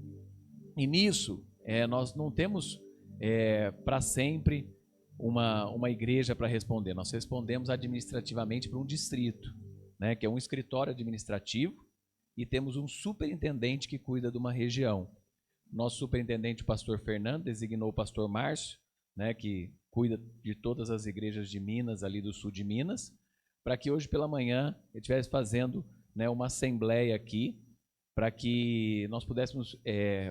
E nisso nós não temos para sempre uma igreja para responder. Nós respondemos administrativamente para um distrito, né? Que é um escritório administrativo, e temos um superintendente que cuida de uma região. Nosso superintendente, o pastor Fernando, designou o pastor Márcio, né, que cuida de todas as igrejas de Minas, ali do sul de Minas, para que hoje pela manhã ele estivesse fazendo, né, uma assembleia aqui, para que nós pudéssemos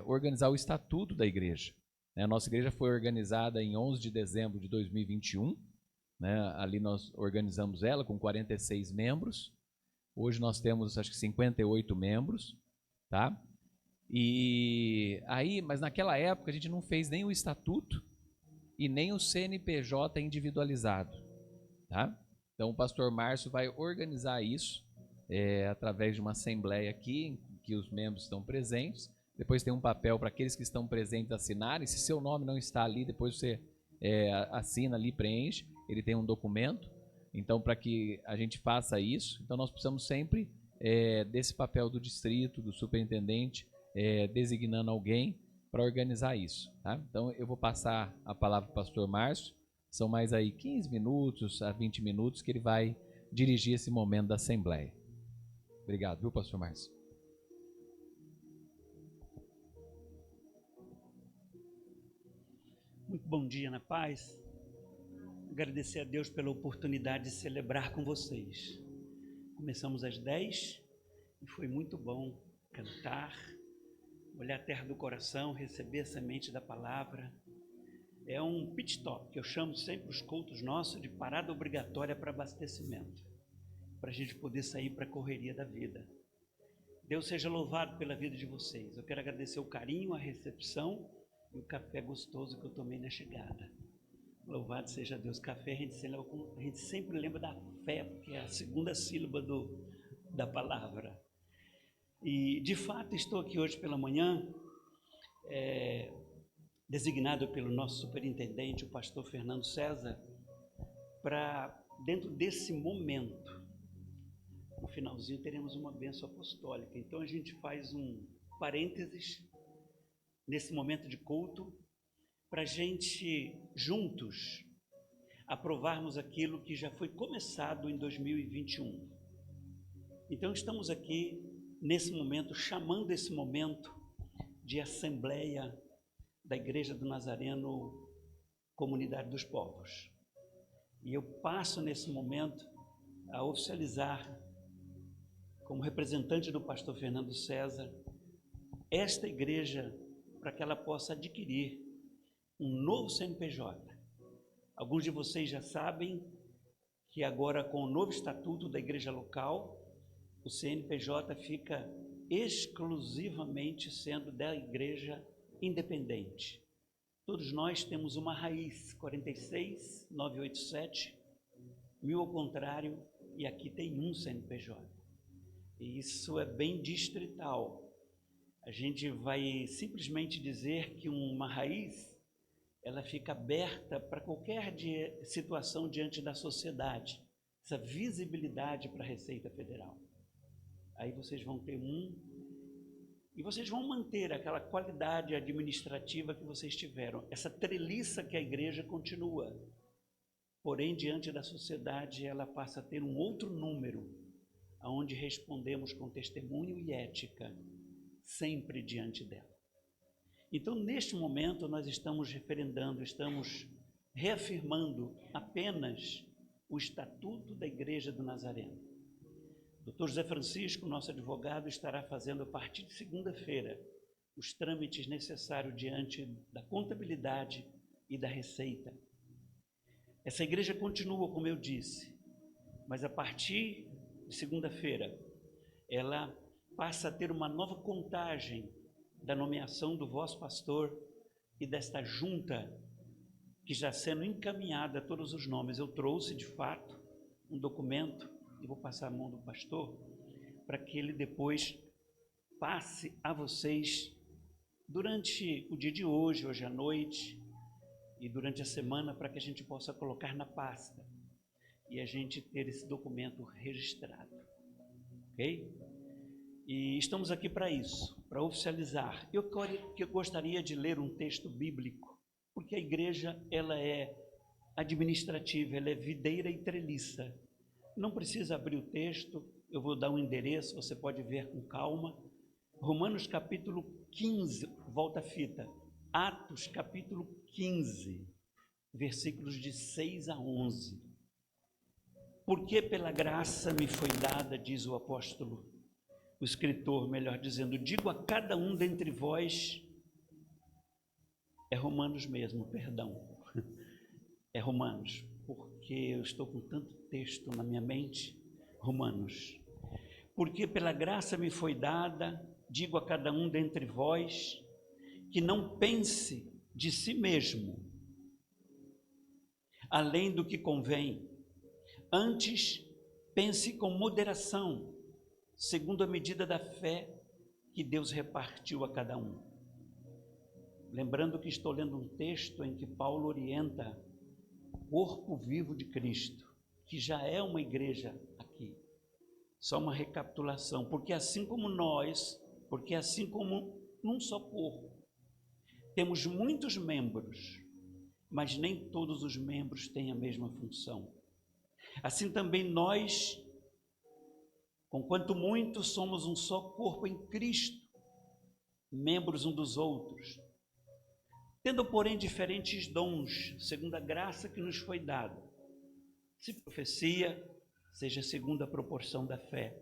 organizar o estatuto da igreja. A nossa igreja foi organizada em 11 de dezembro de 2021, né, ali nós organizamos ela com 46 membros. Hoje nós temos, acho que 58 membros, tá? E aí, mas naquela época a gente não fez nem o estatuto e nem o CNPJ individualizado, tá? Então o pastor Márcio vai organizar isso através de uma assembleia aqui, em que os membros estão presentes. Depois tem um papel para aqueles que estão presentes assinarem. Se seu nome não está ali, depois você assina ali, preenche. Ele tem um documento. Então, para que a gente faça isso, então nós precisamos sempre desse papel do distrito, do superintendente, designando alguém para organizar isso, tá? Então, eu vou passar a palavra para o pastor Márcio. São mais aí 15 minutos a 20 minutos que ele vai dirigir esse momento da assembleia. Obrigado, viu, pastor Márcio? Muito bom dia na paz. Agradecer a Deus pela oportunidade de celebrar com vocês. Começamos às 10 e foi muito bom cantar, olhar a terra do coração, receber a semente da palavra. É um pit stop, que eu chamo sempre os cultos nossos de parada obrigatória para abastecimento, para a gente poder sair para a correria da vida. Deus seja louvado pela vida de vocês. Eu quero agradecer o carinho, a recepção e o café gostoso que eu tomei na chegada. Louvado seja Deus. Café a gente sempre lembra da fé, porque é a segunda sílaba da palavra. E de fato estou aqui hoje pela manhã, designado pelo nosso superintendente, o pastor Fernando César, para dentro desse momento, no finalzinho teremos uma bênção apostólica. Então a gente faz um parênteses nesse momento de culto, para a gente, juntos, aprovarmos aquilo que já foi começado em 2021. Então, estamos aqui, nesse momento, chamando esse momento de Assembleia da Igreja do Nazareno, Comunidade dos Povos. E eu passo, nesse momento, a oficializar, como representante do pastor Fernando César, esta igreja, para que ela possa adquirir um novo CNPJ. Alguns de vocês já sabem que agora, com o novo estatuto da igreja local, o CNPJ fica exclusivamente sendo da igreja independente. Todos nós temos uma raiz, 46987, 1000 ao contrário, e aqui tem um CNPJ. E isso é bem distrital. A gente vai simplesmente dizer que uma raiz, ela fica aberta para qualquer situação diante da sociedade, essa visibilidade para a Receita Federal. Aí vocês vão ter e vocês vão manter aquela qualidade administrativa que vocês tiveram, essa treliça que a igreja continua. Porém, diante da sociedade, ela passa a ter um outro número, onde respondemos com testemunho e ética, sempre diante dela. Então, neste momento, nós estamos referendando, estamos reafirmando apenas o Estatuto da Igreja do Nazareno. Dr. José Francisco, nosso advogado, estará fazendo a partir de segunda-feira os trâmites necessários diante da contabilidade e da receita. Essa igreja continua, como eu disse, mas a partir de segunda-feira ela passa a ter uma nova contagem da nomeação do vosso pastor e desta junta que já sendo encaminhada a todos os nomes. Eu trouxe, de fato, um documento e vou passar a mão do pastor para que ele depois passe a vocês durante o dia de hoje, hoje à noite e durante a semana, para que a gente possa colocar na pasta e a gente ter esse documento registrado, ok? E estamos aqui para isso, para oficializar. Eu gostaria de ler um texto bíblico, porque a igreja, ela é administrativa, ela é videira e treliça. Não precisa abrir o texto, eu vou dar um endereço, você pode ver com calma. Romanos capítulo 15, volta a fita. Atos capítulo 15, versículos de 6 a 11. Porque pela graça me foi dada, diz o apóstolo, o escritor, melhor dizendo, digo a cada um dentre vós, é Romanos mesmo, perdão, é Romanos, porque eu estou com tanto texto na minha mente, Romanos. Porque pela graça me foi dada, digo a cada um dentre vós, que não pense de si mesmo, além do que convém, antes pense com moderação, segundo a medida da fé que Deus repartiu a cada um. Lembrando que estou lendo um texto em que Paulo orienta o corpo vivo de Cristo, que já é uma igreja aqui. Só uma recapitulação, porque assim como num só corpo, temos muitos membros, mas nem todos os membros têm a mesma função. Assim também nós, conquanto muitos, somos um só corpo em Cristo, membros uns dos outros, tendo, porém, diferentes dons, segundo a graça que nos foi dada. Se profecia, seja segundo a proporção da fé.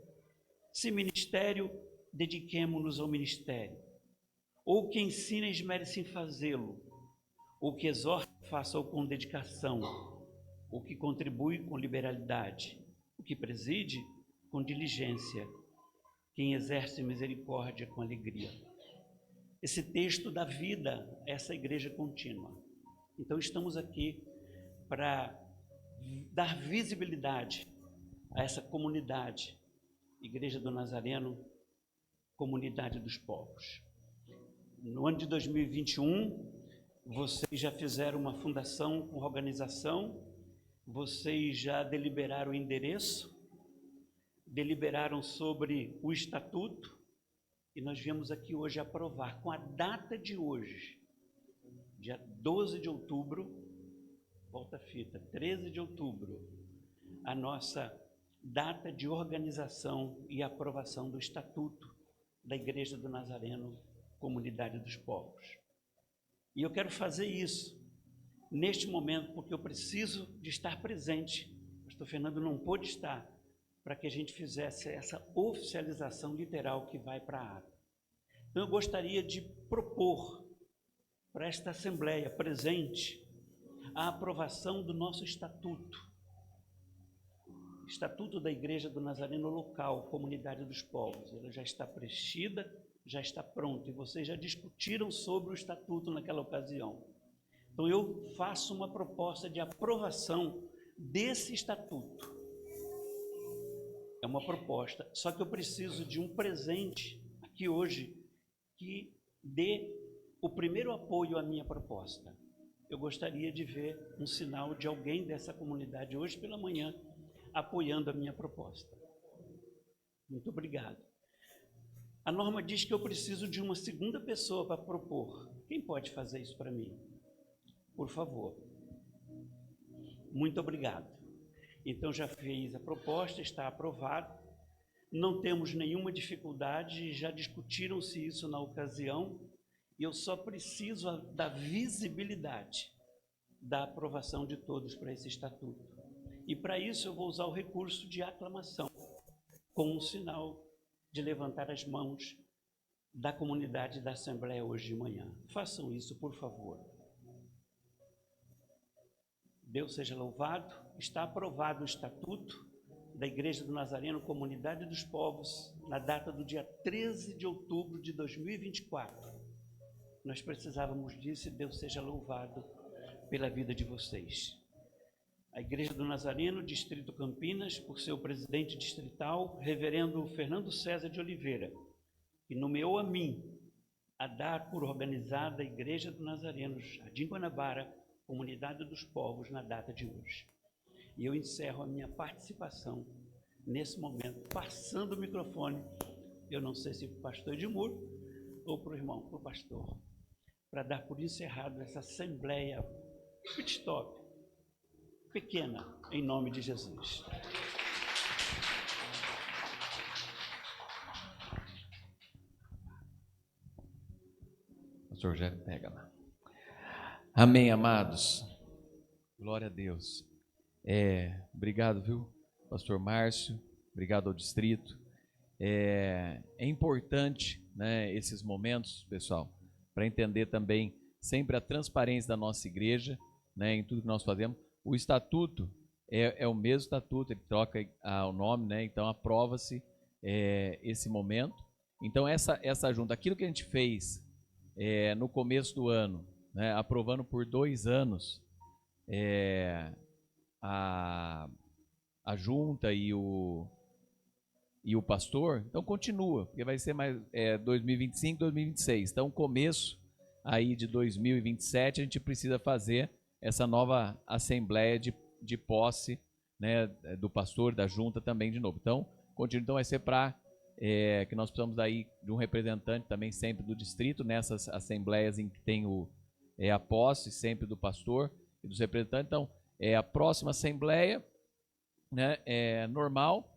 Se ministério, dediquemo-nos ao ministério. Ou que ensina, esmere-se em fazê-lo. Ou que exorta, faça-o com dedicação. Ou que contribui com liberalidade. O que preside, com diligência. Quem exerce misericórdia, com alegria. Esse texto dá vida a essa igreja contínua. Então estamos aqui para dar visibilidade a essa comunidade, Igreja do Nazareno, comunidade dos povos. No ano de 2021, vocês já fizeram uma fundação com organização, vocês já deliberaram o endereço, deliberaram sobre o estatuto, e nós viemos aqui hoje aprovar, com a data de hoje, dia 12 de outubro, volta a fita, 13 de outubro, a nossa data de organização e aprovação do Estatuto da Igreja do Nazareno, Comunidade dos Povos. E eu quero fazer isso neste momento, porque eu preciso de estar presente. O pastor Fernando não pôde estar, para que a gente fizesse essa oficialização literal que vai para a ata. Então eu gostaria de propor para esta Assembleia presente a aprovação do nosso Estatuto. Estatuto da Igreja do Nazareno Local, Comunidade dos Povos. Ela já está preenchida, já está pronta, e vocês já discutiram sobre o Estatuto naquela ocasião. Então eu faço uma proposta de aprovação desse Estatuto. É uma proposta, só que eu preciso de um presente aqui hoje, que dê o primeiro apoio à minha proposta. Eu gostaria de ver um sinal de alguém dessa comunidade hoje pela manhã apoiando a minha proposta. Muito obrigado. A norma diz que eu preciso de uma segunda pessoa para propor. Quem pode fazer isso para mim? Por favor. Muito obrigado. Então já fiz a proposta, está aprovado. Não temos nenhuma dificuldade, já discutiram-se isso na ocasião, e eu só preciso da visibilidade da aprovação de todos para esse estatuto. E para isso eu vou usar o recurso de aclamação, com um sinal de levantar as mãos da comunidade da Assembleia hoje de manhã. Façam isso, por favor. Deus seja louvado. Está aprovado o estatuto da Igreja do Nazareno, Comunidade dos Povos, na data do dia 13 de outubro de 2024. Nós precisávamos disso e Deus seja louvado pela vida de vocês. A Igreja do Nazareno, Distrito Campinas, por seu presidente distrital, reverendo Fernando César de Oliveira, que nomeou a mim a dar por organizada a Igreja do Nazareno, Jardim Guanabara, Comunidade dos Povos, na data de hoje. E eu encerro a minha participação nesse momento, passando o microfone, eu não sei se para o pastor Edmur ou para o irmão, para o pastor, para dar por encerrado essa assembleia pit stop, pequena, em nome de Jesus. Pastor Jé, pega lá. Amém, amados. Glória a Deus. Obrigado, viu, pastor Márcio, obrigado ao distrito. É importante, né, esses momentos, pessoal, para entender também sempre a transparência da nossa igreja, né, em tudo que nós fazemos. O estatuto é o mesmo estatuto, ele troca o nome, né, então aprova-se esse momento. Então essa junta, aquilo que a gente fez no começo do ano, né, aprovando por 2 anos a junta e o pastor, então continua, porque vai ser mais 2025, 2026. Então, começo aí de 2027, a gente precisa fazer essa nova assembleia de posse, né, do pastor, da junta também de novo. Então, continua. Então, vai ser para que nós precisamos aí de um representante também sempre do distrito, nessas assembleias em que tem a posse sempre do pastor e dos representantes. Então, a próxima assembleia, né, normal,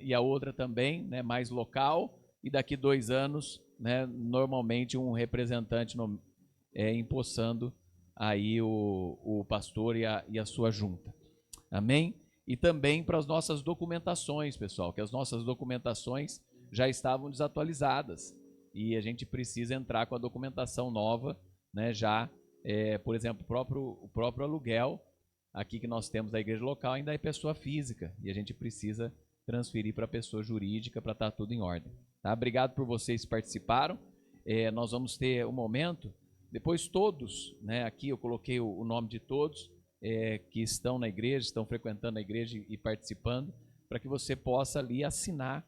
e a outra também, né, mais local, e daqui 2 anos, né, normalmente um representante empossando aí o pastor e a sua junta. Amém? E também para as nossas documentações, pessoal, que as nossas documentações já estavam desatualizadas e a gente precisa entrar com a documentação nova, né, já, por exemplo, o próprio aluguel aqui que nós temos da igreja local ainda é pessoa física e a gente precisa transferir para a pessoa jurídica para estar tudo em ordem. Tá? Obrigado por vocês que participaram. Nós vamos ter um momento, depois todos, né, aqui eu coloquei o nome de todos que estão na igreja, estão frequentando a igreja e participando, para que você possa ali assinar,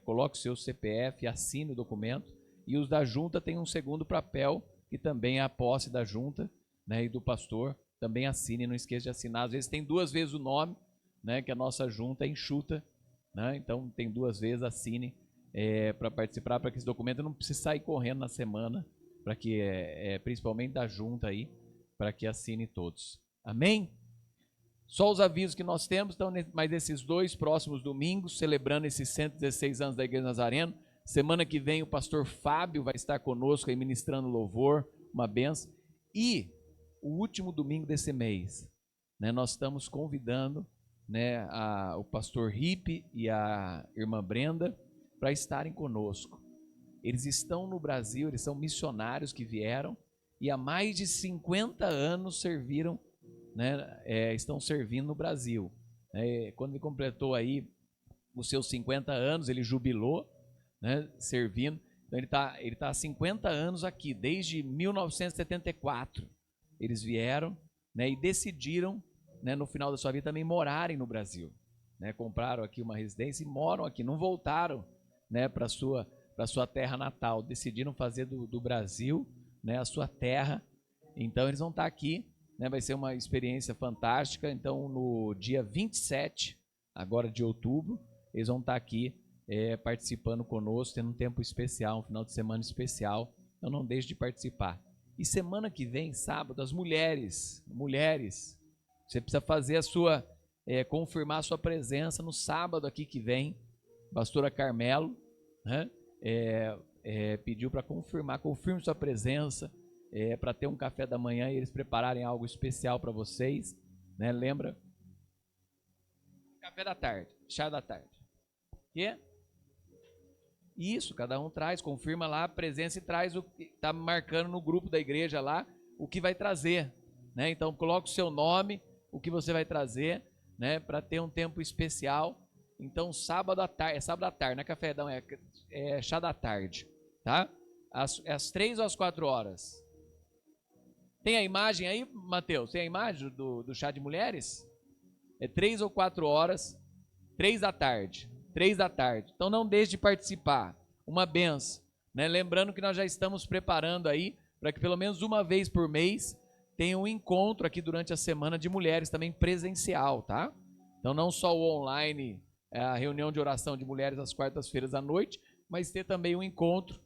coloque o seu CPF, assine o documento, e os da junta tem um segundo papel, que também é a posse da junta, né, e do pastor, também assine, não esqueça de assinar. Às vezes tem 2 vezes o nome, né, que a nossa junta é enxuta, né, então tem 2 vezes, assine para participar, para que esse documento não precise sair correndo na semana, para que, principalmente da junta aí, para que assine todos. Amém? Só os avisos que nós temos, então, mais esses 2 próximos domingos, celebrando esses 116 anos da Igreja Nazareno. Semana que vem o pastor Fábio vai estar conosco aí ministrando louvor, uma benção. E o último domingo desse mês, né, nós estamos convidando, né, o pastor Ripe e a irmã Brenda para estarem conosco. Eles estão no Brasil, eles são missionários que vieram e há mais de 50 anos serviram, né, estão servindo no Brasil. Quando ele completou aí os seus 50 anos, ele jubilou, né, servindo. Então ele tá há 50 anos aqui, desde 1974. Eles vieram, né, e decidiram, né, no final da sua vida também morarem no Brasil, né, compraram aqui uma residência e moram aqui, não voltaram, né, para para sua terra natal. Decidiram fazer do Brasil, né, a sua terra. Então eles vão estar aqui, né, vai ser uma experiência fantástica. Então no dia 27, agora de outubro, eles vão estar aqui participando conosco, tendo um tempo especial, um final de semana especial. Então não deixe de participar. E semana que vem, sábado, as mulheres, você precisa fazer a sua, confirmar a sua presença no sábado aqui que vem. Pastora Carmelo, né, pediu para confirme sua presença, para ter um café da manhã e eles prepararem algo especial para vocês, né? Lembra? Café da tarde, chá da tarde. Quê? Isso, cada um traz, confirma lá a presença e traz o que está marcando no grupo da igreja lá, o que vai trazer, né? Então coloca o seu nome, o que você vai trazer, né? Para ter um tempo especial. Então sábado à tarde, sábado à tarde, não é café, não, é chá da tarde, tá? Às 3 ou às 4 horas. Tem a imagem aí, Mateus? Tem a imagem do chá de mulheres? É 3 ou 4 horas, 3 da tarde. 3 da tarde. Então não deixe de participar. Uma benção, né? Lembrando que nós já estamos preparando aí para que pelo menos uma vez por mês tenha um encontro aqui durante a semana de mulheres também presencial, tá? Então não só o online, a reunião de oração de mulheres às quartas-feiras à noite, mas ter também um encontro,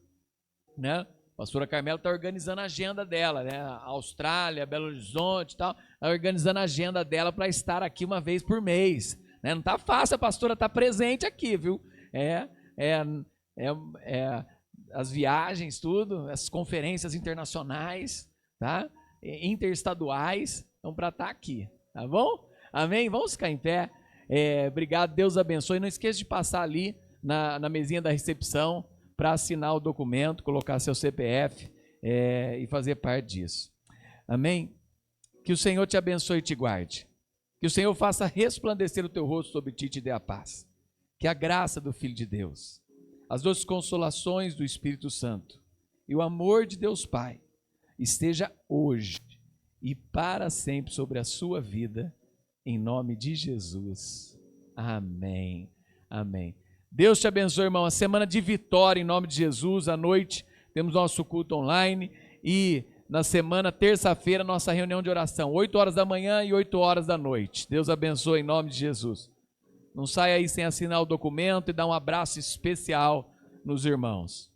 né? A pastora Carmela está organizando a agenda dela, né? Austrália, Belo Horizonte e tal, está organizando a agenda dela para estar aqui uma vez por mês. Não está fácil a pastora estar presente aqui, viu? As viagens, tudo, as conferências internacionais, tá? Interestaduais, então para estar aqui, tá bom? Amém? Vamos ficar em pé. Obrigado, Deus abençoe. Não esqueça de passar ali na mesinha da recepção para assinar o documento, colocar seu CPF e fazer parte disso. Amém? Que o Senhor te abençoe e te guarde. Que o Senhor faça resplandecer o teu rosto sobre ti e te dê a paz. Que a graça do Filho de Deus, as doces consolações do Espírito Santo e o amor de Deus Pai esteja hoje e para sempre sobre a sua vida, em nome de Jesus. Amém. Amém. Deus te abençoe, irmão. Uma semana de vitória em nome de Jesus. À noite temos nosso culto online e na semana, terça-feira, nossa reunião de oração, 8 horas da manhã e 8 horas da noite. Deus abençoe em nome de Jesus. Não saia aí sem assinar o documento e dar um abraço especial nos irmãos.